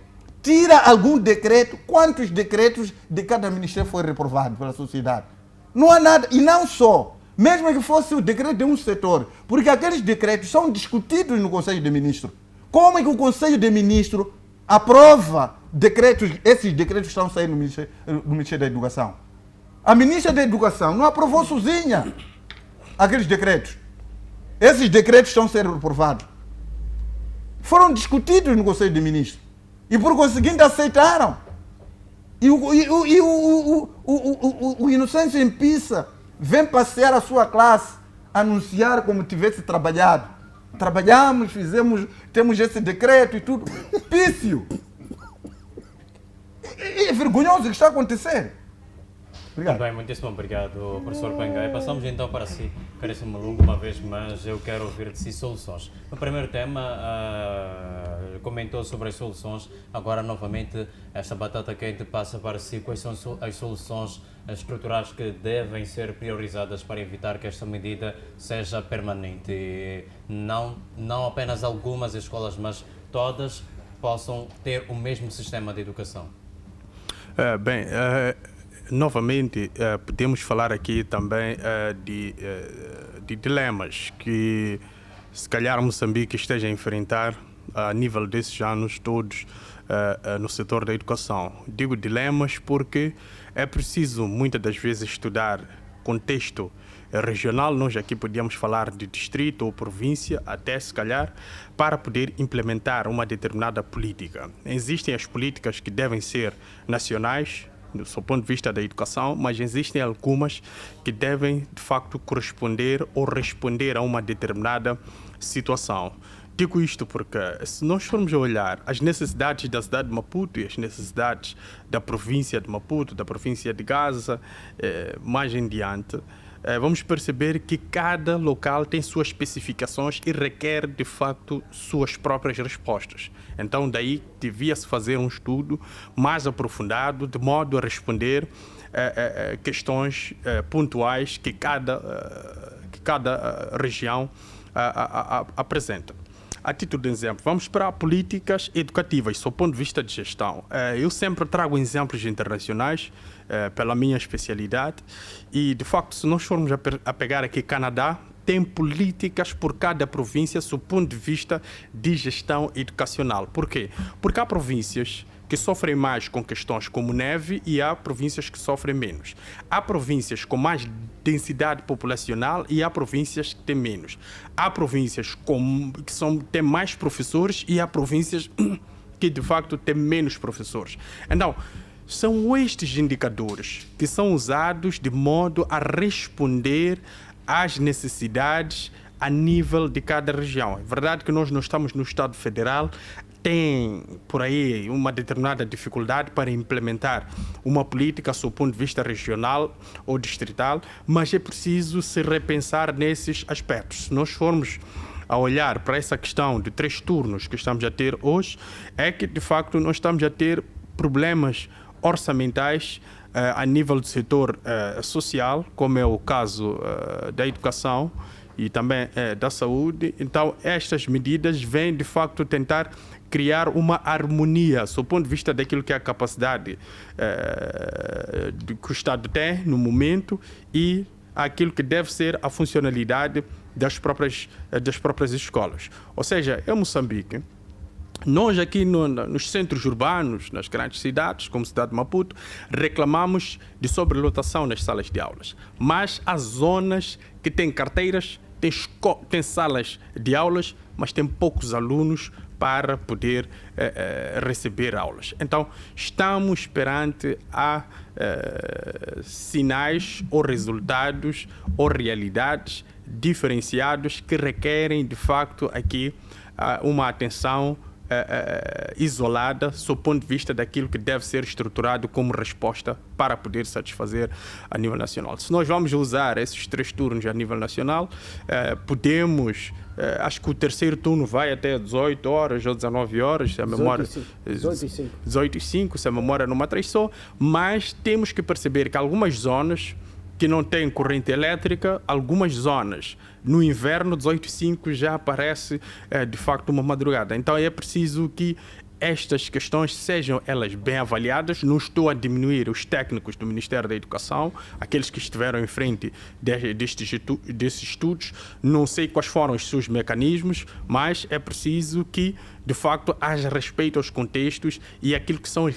tira algum decreto. Quantos decretos de cada ministério foi reprovado pela sociedade? Não há nada. E não só. Mesmo que fosse o decreto de um setor. Porque aqueles decretos são discutidos no Conselho de Ministros. Como é que o Conselho de Ministros aprova decretos? Esses decretos estão saindo no Ministério da Educação. A ministra da Educação não aprovou sozinha aqueles decretos. Esses decretos estão sendo reprovados. Foram discutidos no Conselho de Ministros. E por conseguinte aceitaram. E o Inocêncio Empissa vem passear a sua classe, anunciar como tivesse trabalhado. Trabalhamos, fizemos, temos esse decreto e tudo. Pício. É vergonhoso o que está a acontecer. Obrigado. Bem, muitíssimo obrigado, professor Pangai. Passamos então para si, caríssimo Malungo, uma vez, mas eu quero ouvir de si soluções. No primeiro tema, comentou sobre as soluções, agora novamente esta batata quente passa para si. Quais são as soluções estruturais que devem ser priorizadas para evitar que esta medida seja permanente? E não apenas algumas escolas, mas todas possam ter o mesmo sistema de educação. Novamente, podemos falar aqui também de dilemas que, se calhar, Moçambique esteja a enfrentar a nível desses anos todos no setor da educação. Digo dilemas porque é preciso, muitas das vezes, estudar contexto regional. Nós aqui podíamos falar de distrito ou província, até se calhar, para poder implementar uma determinada política. Existem as políticas que devem ser nacionais, do seu ponto de vista da educação, mas existem algumas que devem, de facto, corresponder ou responder a uma determinada situação. Digo isto porque, se nós formos a olhar as necessidades da cidade de Maputo e as necessidades da província de Maputo, da província de Gaza, mais em diante, vamos perceber que cada local tem suas especificações e requer, de facto, suas próprias respostas. Então, daí, devia-se fazer um estudo mais aprofundado, de modo a responder questões pontuais que cada região apresenta. A título de exemplo, vamos para políticas educativas, sob o ponto de vista de gestão. Eu sempre trago exemplos internacionais, pela minha especialidade, e de facto, se nós formos a pegar aqui Canadá, tem políticas por cada província sob o ponto de vista de gestão educacional. Por quê? Porque há províncias que sofrem mais com questões como neve e há províncias que sofrem menos. Há províncias com mais densidade populacional e há províncias que têm menos. Há províncias que têm mais professores e há províncias que, de facto, têm menos professores. Então, são estes indicadores que são usados de modo a responder às necessidades a nível de cada região. É verdade que nós não estamos no Estado Federal, tem por aí uma determinada dificuldade para implementar uma política sob o ponto de vista regional ou distrital, mas é preciso se repensar nesses aspectos. Se nós formos a olhar para essa questão de 3 turnos que estamos a ter hoje, é que de facto nós estamos a ter problemas orçamentais a nível do setor social, como é o caso da educação e também da saúde. Então, estas medidas vêm, de facto, tentar criar uma harmonia, sob o ponto de vista daquilo que é a capacidade que o Estado tem no momento e aquilo que deve ser a funcionalidade das próprias escolas. Ou seja, em Moçambique, nós aqui nos centros urbanos, nas grandes cidades, como a cidade de Maputo, reclamamos de sobrelotação nas salas de aulas. Mas há zonas que têm carteiras, têm salas de aulas, mas têm poucos alunos para poder receber aulas. Então, estamos perante a sinais ou resultados ou realidades diferenciados que requerem, de facto, aqui uma atenção isolada, sob o ponto de vista daquilo que deve ser estruturado como resposta para poder satisfazer a nível nacional. Se nós vamos usar esses 3 turnos a nível nacional, podemos, acho que o terceiro turno vai até 18 horas ou 19 horas, se a memória... 18 e 5, se a memória não me atraiçou, mas temos que perceber que algumas zonas que não têm corrente elétrica, algumas zonas no inverno 18h05 já aparece de facto uma madrugada. Então é preciso que estas questões sejam elas bem avaliadas. Não estou a diminuir os técnicos do Ministério da Educação, aqueles que estiveram em frente desses estudos. Não sei quais foram os seus mecanismos, mas é preciso que, de facto, haja respeito aos contextos e aquilo que são as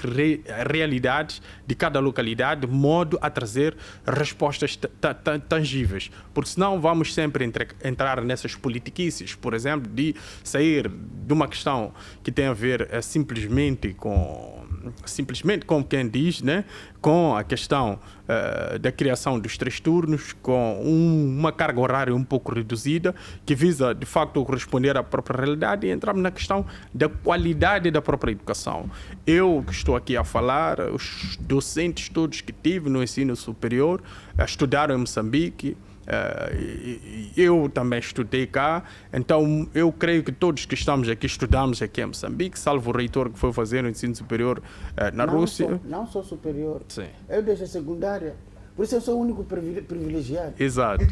realidades de cada localidade, de modo a trazer respostas tangíveis. Porque senão vamos sempre entrar nessas politiquices, por exemplo, de sair de uma questão que tem a ver simplesmente como quem diz, né? Com a questão da criação dos 3 turnos, com uma carga horária um pouco reduzida, que visa, de facto, corresponder à própria realidade, e entramos na questão da qualidade da própria educação. Eu que estou aqui a falar, os docentes todos que tive no ensino superior estudaram em Moçambique, eu também estudei cá, então eu creio que todos que estamos aqui estudamos aqui em Moçambique, salvo o reitor que foi fazer o ensino superior na Rússia. Não sou superior, Sim. Eu desde a secundária, por isso eu sou o único privilegiado. Exato.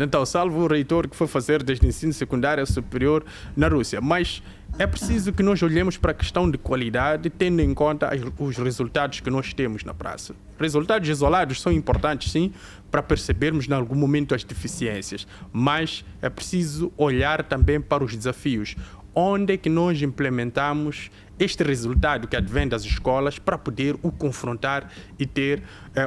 Então, salvo o reitor que foi fazer desde o ensino secundário superior na Rússia. Mas é preciso que nós olhemos para a questão de qualidade, tendo em conta os resultados que nós temos na praça. Resultados isolados são importantes, sim, para percebermos em algum momento as deficiências, mas é preciso olhar também para os desafios. Onde é que nós implementamos este resultado que advém das escolas para poder o confrontar e ter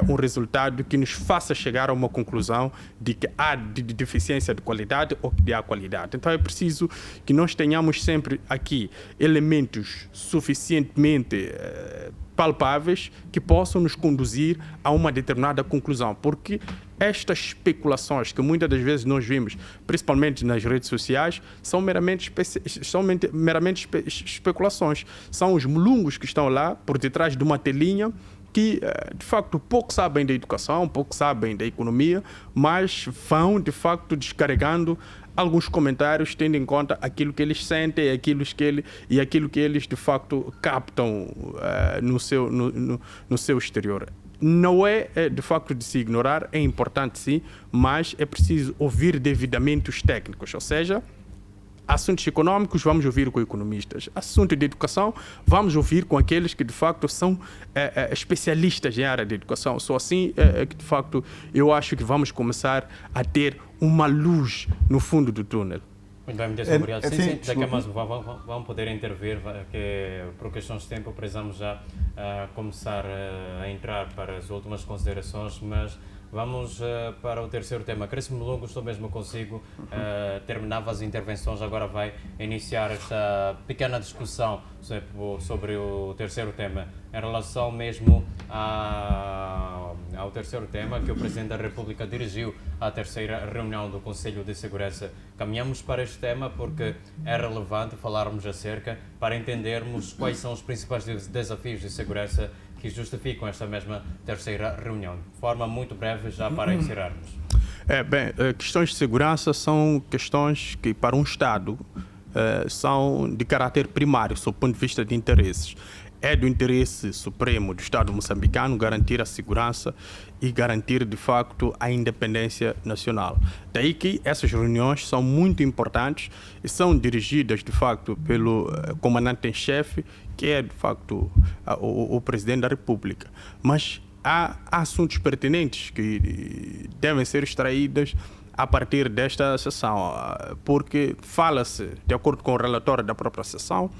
um resultado que nos faça chegar a uma conclusão de que há deficiência de qualidade ou que há qualidade. Então é preciso que nós tenhamos sempre aqui elementos suficientemente palpáveis que possam nos conduzir a uma determinada conclusão, porque estas especulações que muitas das vezes nós vimos, principalmente nas redes sociais, são meramente especulações. São os mulungos que estão lá por detrás de uma telinha que, de facto, pouco sabem da educação, pouco sabem da economia, mas vão, de facto, descarregando alguns comentários tendo em conta aquilo que eles sentem e aquilo que eles, de facto, captam no seu exterior. Não é, de facto, de se ignorar, é importante sim, mas é preciso ouvir devidamente os técnicos, ou seja, assuntos econômicos vamos ouvir com economistas, assunto de educação vamos ouvir com aqueles que de facto são especialistas em área de educação. Só assim que de facto eu acho que vamos começar a ter uma luz no fundo do túnel. Muito bem, muito obrigado. Sim, daqui a mais vamos poder intervir, que por questões de tempo precisamos já começar a entrar para as últimas considerações, mas vamos para o terceiro tema. Crescimo Longo, estou mesmo consigo. Terminava as intervenções, agora vai iniciar esta pequena discussão sobre o terceiro tema. Em relação mesmo ao terceiro tema que o Presidente da República dirigiu à terceira reunião do Conselho de Segurança. Caminhamos para este tema porque é relevante falarmos acerca para entendermos quais são os principais desafios de segurança que justificam esta mesma terceira reunião. De forma muito breve, já para encerrarmos. Questões de segurança são questões que, para um Estado, são de caráter primário, sob o ponto de vista de interesses. É do interesse supremo do Estado moçambicano garantir a segurança e garantir, de facto, a independência nacional. Daí que essas reuniões são muito importantes e são dirigidas, de facto, pelo comandante em chefe, que é, de facto, o Presidente da República. Mas há assuntos pertinentes que devem ser extraídos a partir desta sessão, porque fala-se, de acordo com o relatório da própria sessão,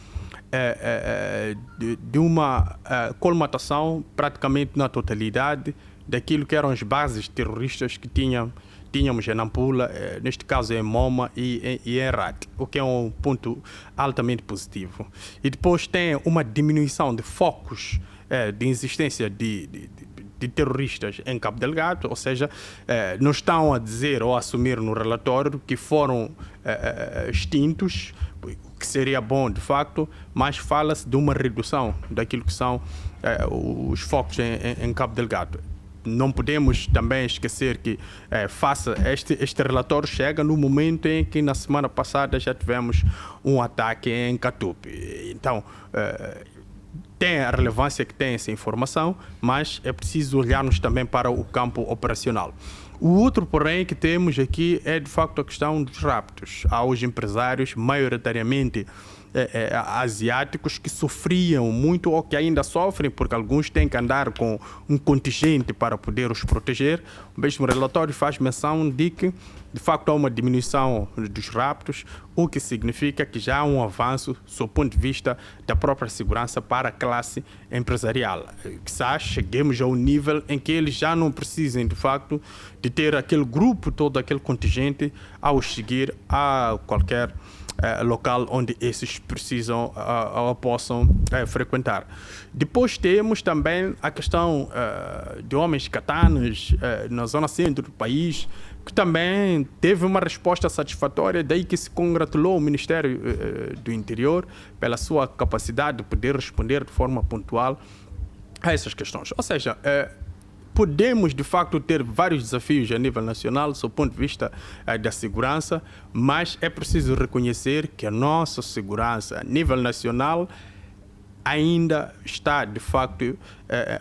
de uma colmatação praticamente na totalidade daquilo que eram as bases terroristas que tínhamos em Nampula, neste caso em Moma e em Rat, o que é um ponto altamente positivo. E depois tem uma diminuição de focos de existência de terroristas em Cabo Delgado, ou seja, não estão a dizer ou a assumir no relatório que foram extintos. que seria bom de facto, mas fala-se de uma redução daquilo que são os focos em Cabo Delgado. Não podemos também esquecer que este relatório chega no momento em que na semana passada já tivemos um ataque em Catupe. Então, tem a relevância que tem essa informação, mas é preciso olharmos também para o campo operacional. O outro, porém, que temos aqui é de facto a questão dos raptos aos empresários, maioritariamente asiáticos, que sofriam muito ou que ainda sofrem, porque alguns têm que andar com um contingente para poder os proteger. O mesmo relatório faz menção de que, de facto, há uma diminuição dos raptos, o que significa que já há um avanço, sob o ponto de vista da própria segurança para a classe empresarial. Quizás cheguemos ao nível em que eles já não precisem, de facto, de ter aquele grupo, todo aquele contingente, ao seguir a qualquer local onde esses precisam ou possam frequentar. Depois temos também a questão de homens katanas na zona centro do país, que também teve uma resposta satisfatória, daí que se congratulou o Ministério do Interior pela sua capacidade de poder responder de forma pontual a essas questões. Ou seja, podemos, de facto, ter vários desafios a nível nacional, do ponto de vista da segurança, mas é preciso reconhecer que a nossa segurança a nível nacional ainda está, de facto,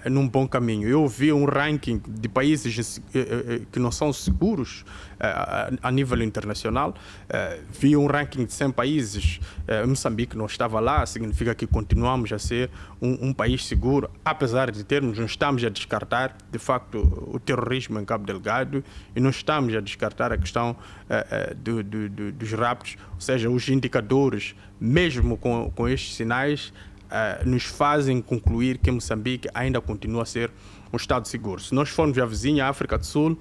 num bom caminho. Eu vi um ranking de países que não são seguros a nível internacional. Vi um ranking de 100 países. Moçambique não estava lá, significa que continuamos a ser um país seguro, apesar de termos, não estamos a descartar, de facto, o terrorismo em Cabo Delgado e não estamos a descartar a questão dos raptos, ou seja, os indicadores, mesmo com estes sinais, nos fazem concluir que Moçambique ainda continua a ser um Estado seguro. Se nós formos à vizinha África do Sul,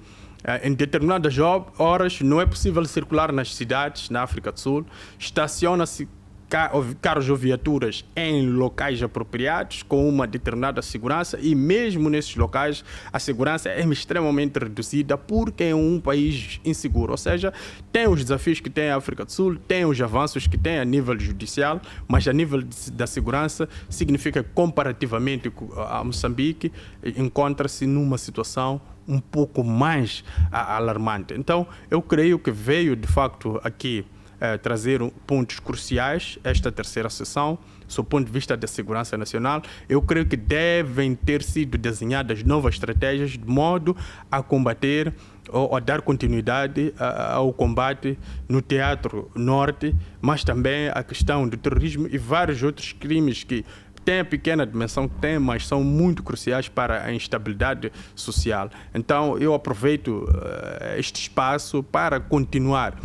em determinadas horas não é possível circular nas cidades na África do Sul, estaciona-se carros ou viaturas em locais apropriados com uma determinada segurança e mesmo nesses locais a segurança é extremamente reduzida porque é um país inseguro. Ou seja, tem os desafios que tem a África do Sul, tem os avanços que tem a nível judicial, mas a nível da segurança significa que comparativamente a Moçambique encontra-se numa situação um pouco mais alarmante. Então, eu creio que veio de facto aqui trazer pontos cruciais esta terceira sessão, sob o ponto de vista da segurança nacional. Eu creio que devem ter sido desenhadas novas estratégias de modo a combater ou a dar continuidade ao combate no Teatro Norte, mas também a questão do terrorismo e vários outros crimes que têm a pequena dimensão que têm, mas são muito cruciais para a instabilidade social. Então, eu aproveito este espaço para continuar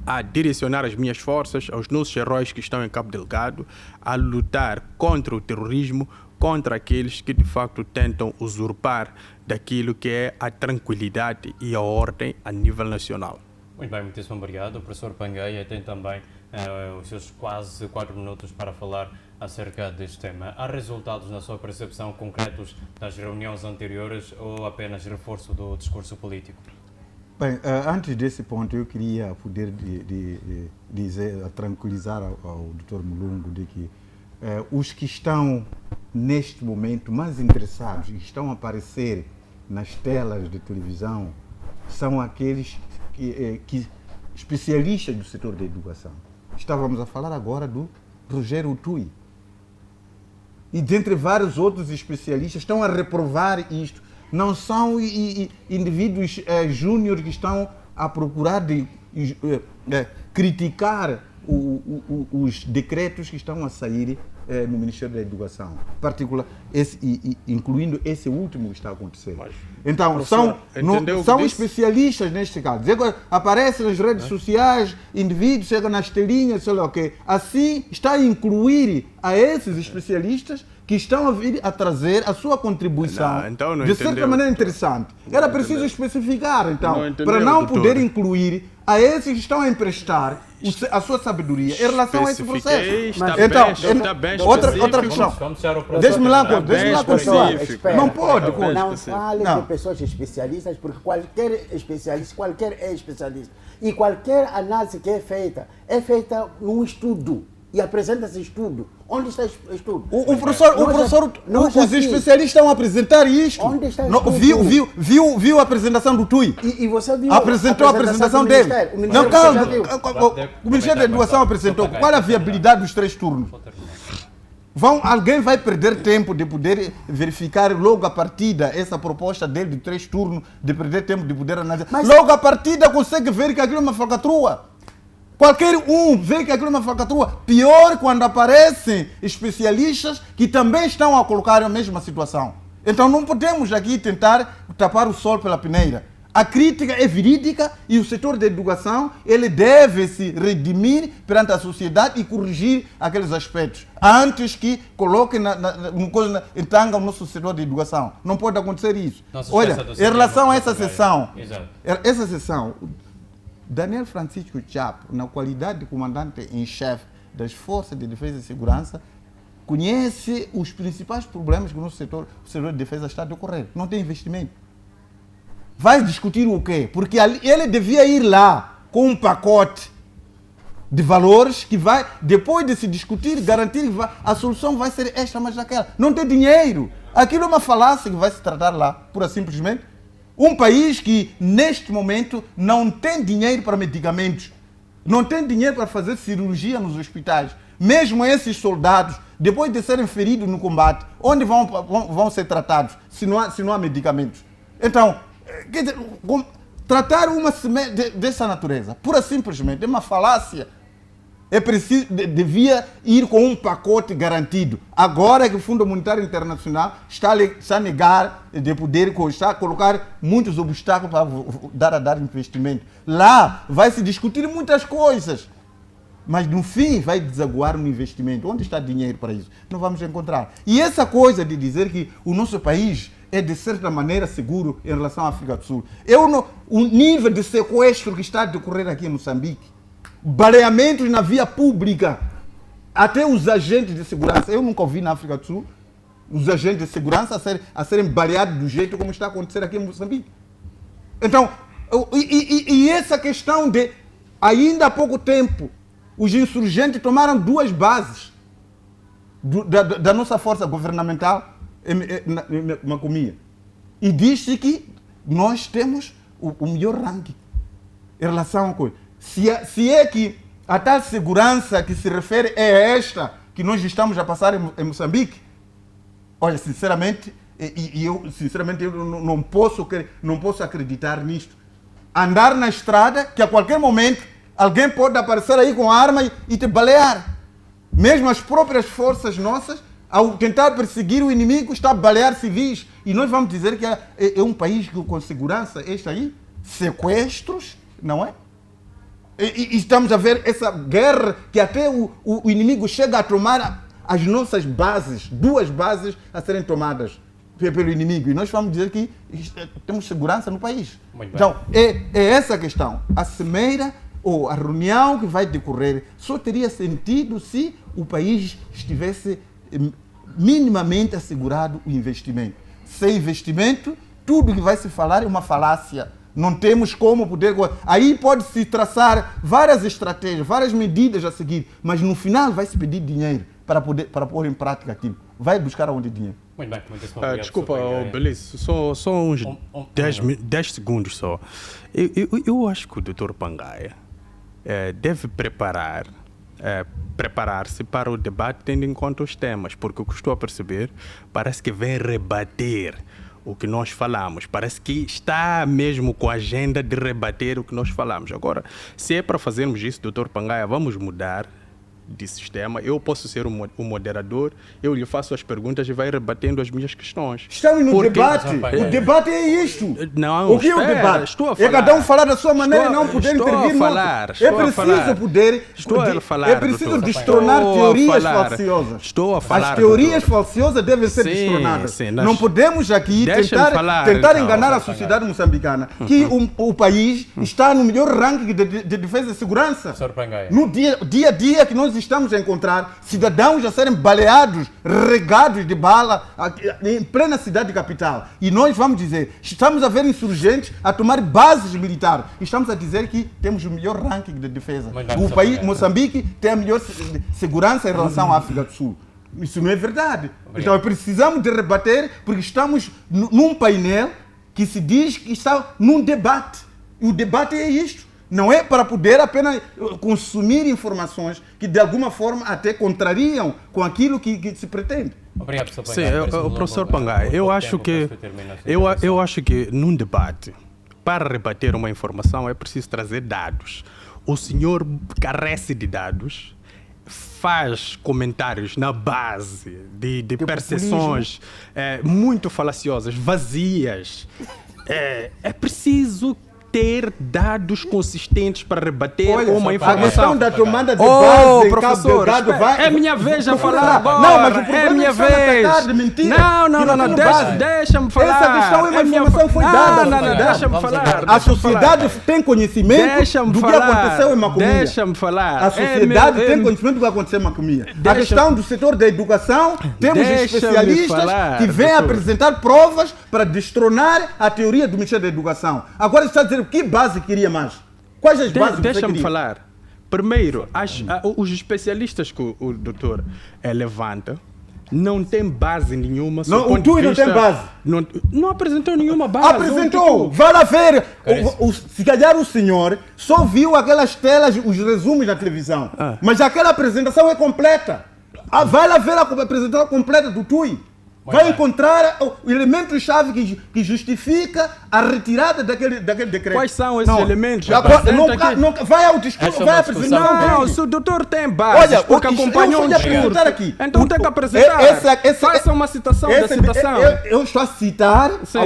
a direcionar as minhas forças, aos nossos heróis que estão em Cabo Delgado, a lutar contra o terrorismo, contra aqueles que de facto tentam usurpar daquilo que é a tranquilidade e a ordem a nível nacional. Muito bem, muitíssimo obrigado. O professor Pangaia tem também os seus quase 4 minutos para falar acerca deste tema. Há resultados, na sua percepção, concretos das reuniões anteriores ou apenas reforço do discurso político? Bem, antes desse ponto, eu queria poder dizer, tranquilizar ao Dr. Mulungu de que os que estão neste momento mais interessados e estão a aparecer nas telas de televisão são aqueles que especialistas do setor da educação. Estávamos a falar agora do Rogério Utui. E dentre vários outros especialistas estão a reprovar isto. Não são indivíduos júniores que estão a procurar criticar os decretos que estão a sair no Ministério da Educação, incluindo esse último que está a acontecer. Então, são especialistas neste caso. Aparece nas redes sociais, indivíduos chegam nas telinhas, sei lá o quê. Assim, está a incluir a esses especialistas que estão a vir a trazer a sua contribuição Não, então não de certa entendeu. maneira interessante. Era preciso especificar, então, Não entendeu, para não doutor. poder incluir a esses que estão a emprestar a sua sabedoria em relação a esse processo. Está Então, está bem outra específico. questão. Vamos fechar o processo. Deixa-me lá, Tá deixa-me lá bem continuar. específico. Não pode, coisa. Não específico. fale Não. de pessoas especialistas, porque qualquer especialista, qualquer é especialista. E qualquer análise que é feita num estudo. E apresenta-se estudo. Onde está esse estudo? Os especialistas estão a apresentar isto. Onde está Não, estudo? viu a apresentação do TUI? E você viu Apresentou a apresentação do dele. Ministério? O Não, Ministério calma. já viu. O Ministério da Educação apresentou. Qual é a viabilidade dos 3 turnos? Alguém vai perder tempo de poder verificar logo a partida essa proposta dele de 3 turnos, de perder tempo de poder analisar. Mas- Logo a partida consegue ver que aquilo é uma falcatrua. Qualquer um vê que aquilo é uma falcatrua. Pior quando aparecem especialistas que também estão a colocar a mesma situação. Então não podemos aqui tentar tapar o sol pela peneira. A crítica é verídica e o setor da educação ele deve se redimir perante a sociedade e corrigir aqueles aspectos antes que coloquem entangam o nosso setor de educação. Não pode acontecer isso. Não se Olha, esqueça do em relação a sistema essa sessão, Exato. essa sessão, Daniel Francisco Chapo, na qualidade de comandante em chefe das Forças de Defesa e Segurança, conhece os principais problemas que o setor de defesa está a decorrer. Não tem investimento. Vai discutir o quê? Porque ele devia ir lá com um pacote de valores que vai, depois de se discutir, garantir que a solução vai ser esta, mas aquela. Não tem dinheiro. Aquilo é uma falácia que vai se tratar lá, pura simplesmente. Um país que, neste momento, não tem dinheiro para medicamentos, não tem dinheiro para fazer cirurgia nos hospitais. Mesmo esses soldados, depois de serem feridos no combate, onde vão ser tratados se não há medicamentos? Então, quer dizer, tratar uma dessa natureza, pura simplesmente, é uma falácia. É preciso, devia ir com um pacote garantido. Agora que o Fundo Monetário Internacional está a negar de poder, está a colocar muitos obstáculos para dar investimento. Lá vai se discutir muitas coisas, mas no fim vai desaguar um investimento. Onde está dinheiro para isso? Não vamos encontrar. E essa coisa de dizer que o nosso país é de certa maneira seguro em relação à África do Sul. O nível de sequestro que está a decorrer aqui em Moçambique, baleamentos na via pública, até os agentes de segurança. Eu nunca ouvi na África do Sul os agentes de segurança a serem baleados do jeito como está a acontecer aqui em Moçambique. Então, e essa questão de, ainda há pouco tempo, os insurgentes tomaram 2 bases da nossa força governamental em Macomia. E diz-se que nós temos o melhor ranking em relação a coisa. Se é que a tal segurança que se refere é esta que nós estamos a passar em Moçambique, olha, sinceramente, eu não posso acreditar nisto. Andar na estrada, que a qualquer momento alguém pode aparecer aí com a arma e te balear. Mesmo as próprias forças nossas, ao tentar perseguir o inimigo, está a balear civis. E nós vamos dizer que é um país com segurança, este aí, sequestros, não é? E estamos a ver essa guerra que até o inimigo chega a tomar as nossas bases, 2 bases a serem tomadas pelo inimigo. E nós vamos dizer que temos segurança no país. Então, é essa a questão. A cimeira ou a reunião que vai decorrer só teria sentido se o país estivesse minimamente assegurado o investimento. Sem investimento, tudo que vai se falar é uma falácia. Não temos como poder... Aí pode-se traçar várias estratégias, várias medidas a seguir, mas no final vai se pedir dinheiro para pôr em prática aquilo. Vai buscar aonde dinheiro? Muito bem, muitíssimo obrigado. Desculpa, Sr. Belice, só uns 10 segundos só. Eu acho que o Dr. Pangaia deve preparar-se para o debate tendo em conta os temas, porque o que estou a perceber parece que vem rebater o que nós falamos. Parece que está mesmo com a agenda de rebater o que nós falamos. Agora, se é para fazermos isso, Dr. Pangaia, vamos mudar de sistema, eu posso ser o moderador, eu lhe faço as perguntas e vai rebatendo as minhas questões. Estamos no Porque- debate. O debate é isto. Não, O que é o espera, debate? estou a É falar. cada um falar da sua maneira e não poder Estou a intervir no falar, outro. É estou a preciso falar. poder... Estou a falar, É preciso doutor. destronar Estou a teorias falar. falsiosas. Estou a falar, As teorias doutor. falsiosas devem ser Sim, destronadas. sim, nós- Não podemos aqui Deixa-me tentar, falar, tentar então. enganar a sociedade moçambicana que o país está no melhor ranking de defesa e segurança. Professor Pangaia. No dia a dia que nós estamos a encontrar cidadãos a serem baleados, regados de bala em plena cidade capital. E nós vamos dizer, estamos a ver insurgentes a tomar bases militares. Estamos a dizer que temos o melhor ranking de defesa. Muito bem, O professor país, Pangaia. Moçambique, tem a melhor segurança em relação à África do Sul. Isso não é verdade. Então precisamos de rebater porque estamos num painel que se diz que está num debate. E o debate é isto. Não é para poder apenas consumir informações que de alguma forma até contrariam com aquilo que se pretende. Obrigado, professor Sim, Pangaia. Parece-me o professor longo, Pangaia, muito eu pouco acho tempo que para terminar a sua intervenção. eu acho que num debate, para rebater uma informação, é preciso trazer dados. O senhor carece de dados, faz comentários na base de percepções muito falaciosas, vazias. É preciso ter dados consistentes para rebater uma a informação. questão da tomada de Oh, base em professor, Cabo Delgado vai... é minha vez a falar agora. Não, mas o problema é minha é que estão a vez. atacar de mentira, Não, que tem base. deixa-me falar. Essa questão é uma minha informação foi dada, Não, foi dada. deixa-me Vamos falar. agora. A sociedade tem conhecimento Deixa-me do que falar. aconteceu em Macomia. Deixa-me falar. A sociedade É tem meu- conhecimento do que aconteceu em Macomia. A Deixa- questão do setor da educação, temos Deixa-me especialistas falar, que vêm doutor. apresentar provas para destronar a teoria do Ministério da Educação. Agora está a dizer que base queria mais? Quais as bases que você Deixa-me queria? falar. Primeiro, os especialistas que o doutor levanta não tem base nenhuma. Não, sob o ponto de Tui não vista- tem base. Não apresentou nenhuma base. Apresentou! Vai lá ver! Se calhar o senhor só viu aquelas telas, os resumos na televisão. Mas aquela apresentação é completa. Vai lá ver a apresentação completa do Tui. Vai encontrar o elemento-chave que justifica a retirada daquele decreto. Quais são esses elementos? Agora, Apresenta aqui. vai ao discurso, Essa é vai uma apresentar. discussão. Não, se o doutor tem bases, Olha, porque eu acompanhou estou um a apresentar discurso, aqui. então tem que apresentar. Faça uma citação da citação. Eu estou a citar Sim.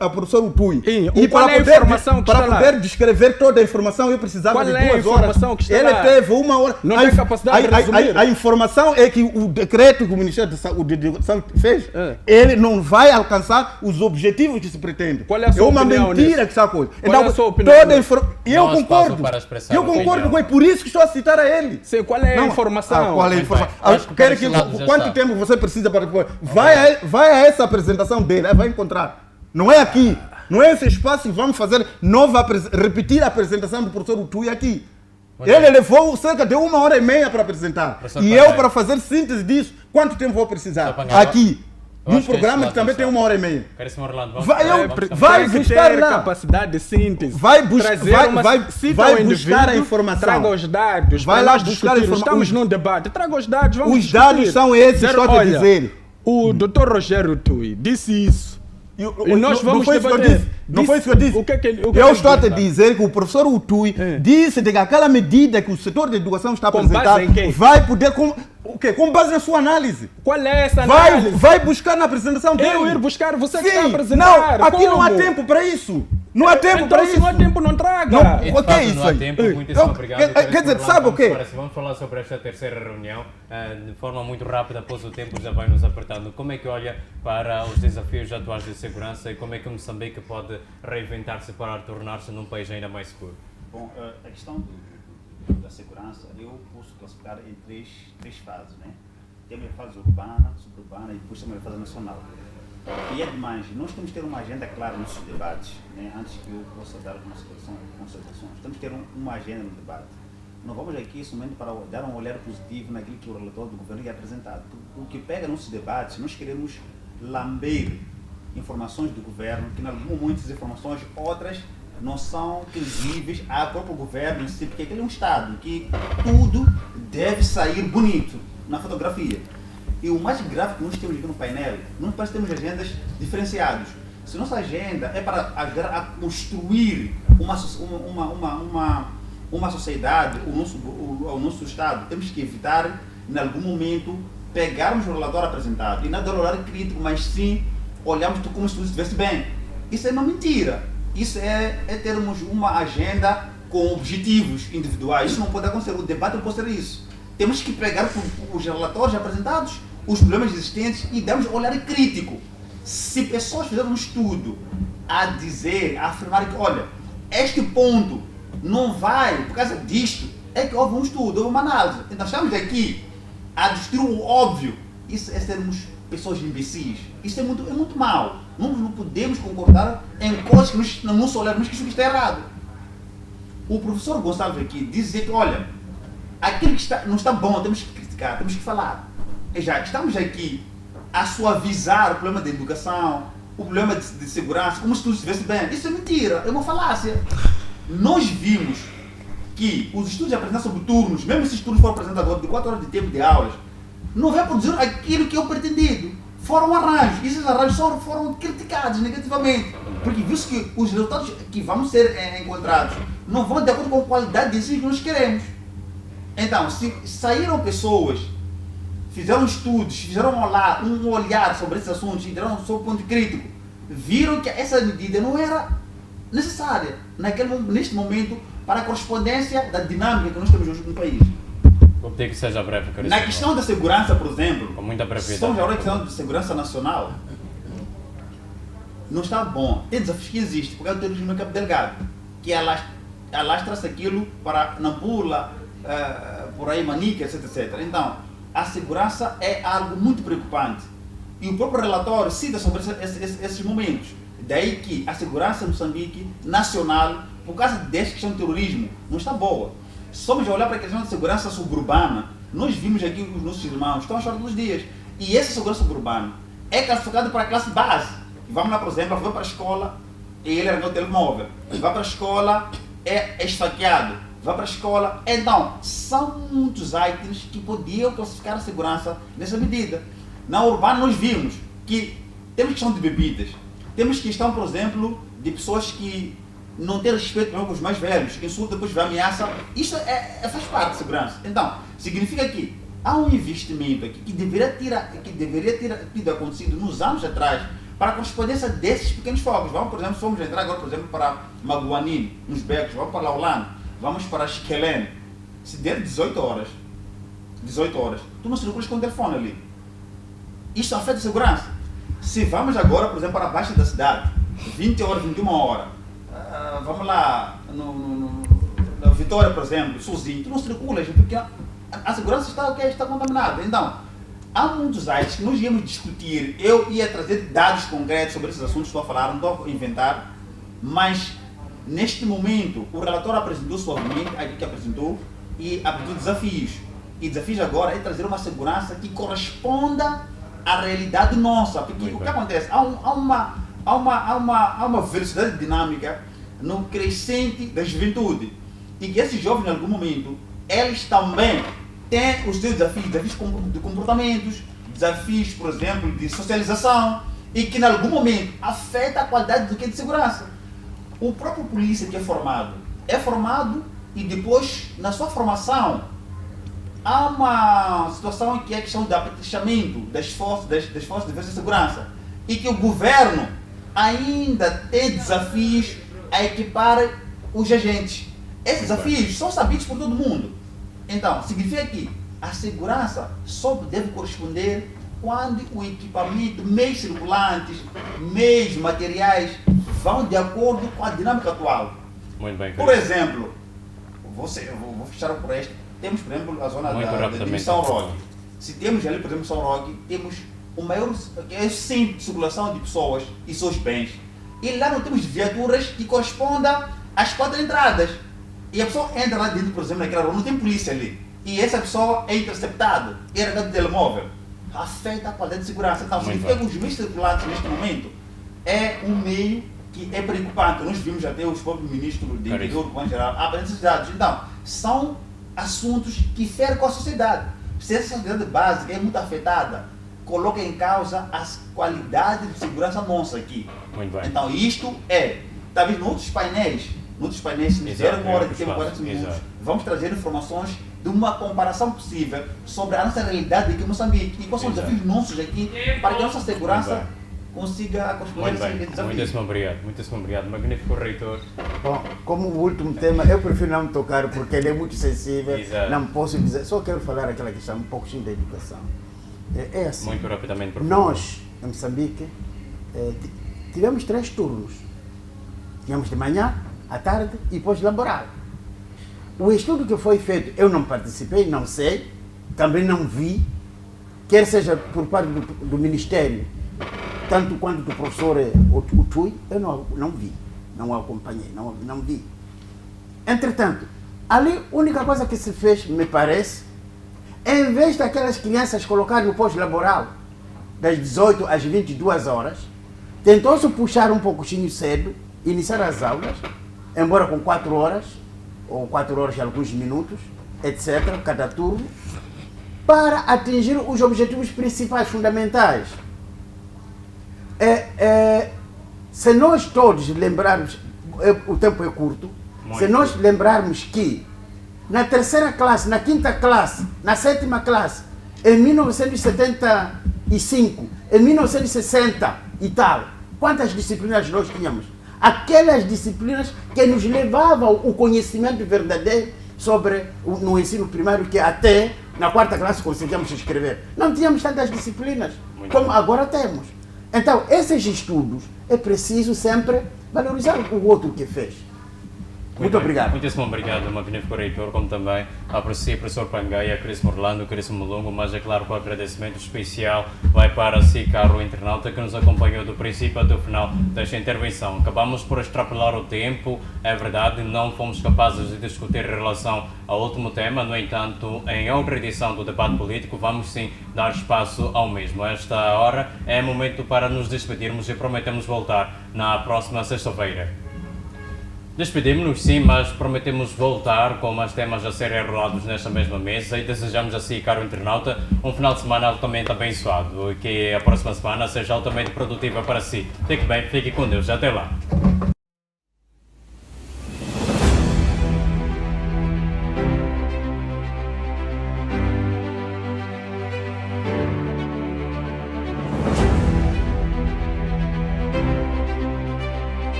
ao professor Utui. E qual é a informação que para está lá? poder descrever toda a informação, eu precisava Qual de é a 2 horas. informação que está Ele lá? teve 1 hora. Não tem capacidade de resumir. A informação é que o decreto que o Ministério de Educação fez, É. ele não vai alcançar os objetivos que se pretende. Qual é a sua uma opinião mentira nisso? que está a coisa. Qual é a sua opinião toda nisso? eu Não há espaço concordo. para expressar Eu opinião. concordo com ele, por isso que estou a citar a ele. Sim, qual é a Não, informação? qual é a Muito informação? bem. Acho que Quero por esse lado já quanto está. tempo você precisa para depois? Vai a essa apresentação dele, aí vai encontrar. Não é aqui. Não é esse espaço que vamos fazer repetir a apresentação do professor Utui aqui. Ele levou cerca de 1h30 para apresentar. Professor E Pangaia. eu, para fazer síntese disso, quanto tempo vou precisar? Professor Pangaia. Aqui. Eu Num acho que programa esse que também lado tem já 1h30. Caríssimo Orlando, vamos Vai, vamos eu- caminhar. vai Tem que buscar ter lá. capacidade de síntese. Vai buscar- Trazer vai- uma- vai- cita vai o buscar a indivíduo, informação. Traga os dados. Vai para lá nós buscar a discutirmos. informação. Estamos num debate. Traga os dados. Vamos Os dados discutir. são esses, estou a te olha, dizer. O doutor Rogério Tui disse isso. E nós vamos não foi isso que eu debater. disse. Não foi isso que eu disse. O que é que ele Eu estou a te disse? dizer que o professor Utui disse de que aquela medida que o setor de educação está a Com base apresentar em quê? vai poder com base na sua análise. Qual é essa análise? Vai buscar na apresentação dele. Eu ir buscar, você que está a Sim, apresentar. não, aqui não há Como? tempo para isso. Não há tempo Então, para se isso. não há tempo, não traga. Não, E, de o que é facto, isso não há aí? tempo, muitíssimo obrigado. Quer dizer, sabe o quê? Agora, se vamos falar sobre esta terceira reunião, de forma muito rápida, pois o tempo já vai nos apertando. Como é que olha para os desafios atuais de segurança e como é que Moçambique pode reinventar-se para tornar-se num país ainda mais seguro? Bom, a questão da segurança, eu posso classificar em três fases, né? Temos a fase urbana, suburbana e depois temos a fase nacional. E é demais, nós temos que ter uma agenda clara nesses debates, né? Antes que eu possa dar algumas considerações. Temos que ter uma agenda no debate. Não vamos aqui somente para dar um olhar positivo naquilo que o relator do governo é apresentado. O que pega nos debates, nós queremos lamber informações do governo, que em algum momento essas informações, outras não são credíveis ao próprio governo em si, porque aquele é um Estado que tudo deve sair bonito na fotografia. E o mais grave que nós temos aqui no painel, nós parece que temos agendas diferenciadas. Se nossa agenda é para a construir uma sociedade, o nosso Estado, temos que evitar, em algum momento, pegarmos o relatório apresentado e não dar olhar crítico, mas sim olharmos como se tudo estivesse bem. Isso é uma mentira. Isso é termos uma agenda com objetivos individuais. Isso não pode acontecer. O debate não pode ser isso. Temos que pegar os relatórios apresentados, os problemas existentes e darmos olhar crítico. Se pessoas fizerem um estudo a dizer, a afirmar que, olha, este ponto não vai, por causa disto, é que houve um estudo, houve uma análise. Então estamos aqui a destruir o óbvio. Isso é sermos pessoas imbecis. Isso é muito mau. Não podemos concordar em coisas que não nos olharmos que isso está errado. O professor Gonçalves aqui dizer que, olha, aquilo que não está bom, temos que criticar, temos que falar. E já estamos aqui a suavizar o problema da educação, o problema de segurança, como se tudo estivesse bem. Isso é mentira, é uma falácia. Nós vimos que os estudos apresentados sobre turnos, mesmo se esses turnos foram apresentados agora de 4 horas de tempo de aulas, não vai produzir aquilo que é o pretendido. Foram arranjos, e esses arranjos foram criticados negativamente, porque viu-se que os resultados que vão ser encontrados não vão de acordo com a qualidade de ensino que nós queremos. Então, se saíram pessoas, fizeram estudos, fizeram um olhar sobre esses assuntos e deram o seu ponto crítico, viram que essa medida não era necessária neste momento para a correspondência da dinâmica que nós temos hoje no país. Vou pedir que seja breve, caríssimo. Na questão da segurança, por exemplo, com muita brevidade. estamos agora na questão de segurança nacional, não está bom. Tem desafios que existem, porque é o terrorismo no Cabo Delgado, que alastra-se aquilo para Nampula, por aí Manica, etc. Então, a segurança é algo muito preocupante. E o próprio relatório cita sobre esses momentos. Daí que a segurança em Moçambique, nacional, por causa desta questão de terrorismo, não está boa. Somos a olhar para a questão de segurança suburbana. Nós vimos aqui os nossos irmãos, estão a chorar todos os dias. E essa segurança suburbana é classificada para a classe base. Vamos lá, por exemplo, vai para a escola e ele arrancou o telemóvel. Vai para a escola, é esfaqueado. Vai para a escola. Então, são muitos itens que podiam classificar a segurança nessa medida. Na urbana nós vimos que temos questão de bebidas. Temos questão, por exemplo, de pessoas que não têm respeito com os mais velhos, que insultam, depois vê ameaça. Isso faz parte da segurança. Então, significa que há um investimento aqui que deveria ter tido acontecido nos anos atrás para a correspondência desses pequenos focos. Vamos, por exemplo, se vamos entrar agora, por exemplo, para Maguanine, nos becos, vamos para Laulane, vamos para Chiquelene. Se der 18 horas, tu não circulas com o telefone ali. Isto afeta a segurança. Se vamos agora, por exemplo, para a baixa da cidade, 20 horas, 21 horas, vamos lá, na Vitória, por exemplo, sozinho, tu não circulas, porque a segurança está contaminada. Então, há muitos sites que nós íamos discutir, eu ia trazer dados concretos sobre esses assuntos que estou a falar, não estou a inventar, mas neste momento o relatório apresentou suavemente aquilo que apresentou e apresentou desafios. E desafios agora é trazer uma segurança que corresponda à realidade nossa, porque o que acontece? Há uma velocidade dinâmica no crescente da juventude e que esses jovens em algum momento eles também têm os seus desafios de comportamentos, desafios, por exemplo, de socialização e que em algum momento afeta a qualidade do que é de segurança. O próprio polícia que é formado e depois na sua formação há uma situação que é a questão do apetrechamento das forças de defesa e segurança e que o governo ainda tem desafios a equipar os agentes. Esses desafios são sabidos por todo mundo. Então, significa que a segurança só deve corresponder quando o equipamento, meios circulantes, meios materiais vão de acordo com a dinâmica atual. Muito bem, por exemplo, vou fechar por este. Temos, por exemplo, a zona de São Roque. Se temos ali, por exemplo, São Roque, temos o maior centro de circulação de pessoas e seus bens. E lá não temos viaturas que correspondam às 4 entradas. E a pessoa entra lá dentro, por exemplo, naquela rua, não tem polícia ali. E essa pessoa é interceptada, é arrancada do telemóvel. Afeta a qualidade de segurança. Então, significa que os meios circulantes neste momento é um meio que é preocupante. Nós vimos até os próprios ministros de interior, do Banco Geral, apresentar esses dados. Então, são assuntos que ferem com a sociedade. Se essa sociedade básica é muito afetada, coloca em causa a qualidade de segurança nossa aqui. Muito bem. Então, isto talvez em outros painéis, Muitos painéis nos Exato, deram uma hora de é um tempo, espaço, 40 minutos. exato. Vamos trazer informações de uma comparação possível sobre a nossa realidade aqui em Moçambique e quais são os Exato. desafios nossos aqui para que a nossa segurança consiga corresponder Muito a bem, esses desafios. muitíssimo obrigado. Magnífico, reitor. Bom, como último tema, eu prefiro não tocar porque ele é muito sensível. Exato. Não posso dizer, só quero falar aquela questão um pouquinho da educação. É assim. Muito rapidamente, por favor. Nós, em Moçambique, tivemos 3 turnos. Tínhamos de manhã, à tarde e pós-laboral. O estudo que foi feito, eu não participei, não sei, também não vi, quer seja por parte do Ministério, tanto quanto do professor Utui, eu não vi, não acompanhei, não vi. Entretanto, ali a única coisa que se fez, me parece, em vez daquelas crianças colocarem no pós-laboral, das 18 às 22 horas, tentou-se puxar um pouquinho cedo, iniciar as aulas, embora com 4 horas, ou 4 horas e alguns minutos, etc., cada turno, para atingir os objetivos principais, fundamentais. Se nós todos lembrarmos, o tempo é curto, se nós lembrarmos que na 3ª classe, na 5ª classe, na 7ª classe, em 1975, em 1960 e tal, quantas disciplinas nós tínhamos? Aquelas disciplinas que nos levavam o conhecimento verdadeiro sobre no ensino primário, que até na 4ª classe conseguíamos escrever. Não tínhamos tantas disciplinas como agora temos. Então, esses estudos, é preciso sempre valorizar o outro que fez. Muito obrigado. Muitíssimo obrigado, magnífico reitor, como também aprecio o professor Pangaia, caríssimo Orlando, caríssimo Mulungu, mas é claro que o agradecimento especial vai para si, caro internauta, que nos acompanhou do princípio até o final desta intervenção. Acabamos por extrapolar o tempo, é verdade, não fomos capazes de discutir em relação ao último tema, no entanto, em outra edição do debate político, vamos sim dar espaço ao mesmo. Esta hora é momento para nos despedirmos e prometemos voltar na próxima sexta-feira. Despedimos-nos sim, mas prometemos voltar com mais temas a serem enrolados nesta mesma mesa e desejamos a si, caro internauta, um final de semana altamente abençoado e que a próxima semana seja altamente produtiva para si. Fique bem, fique com Deus. Até lá.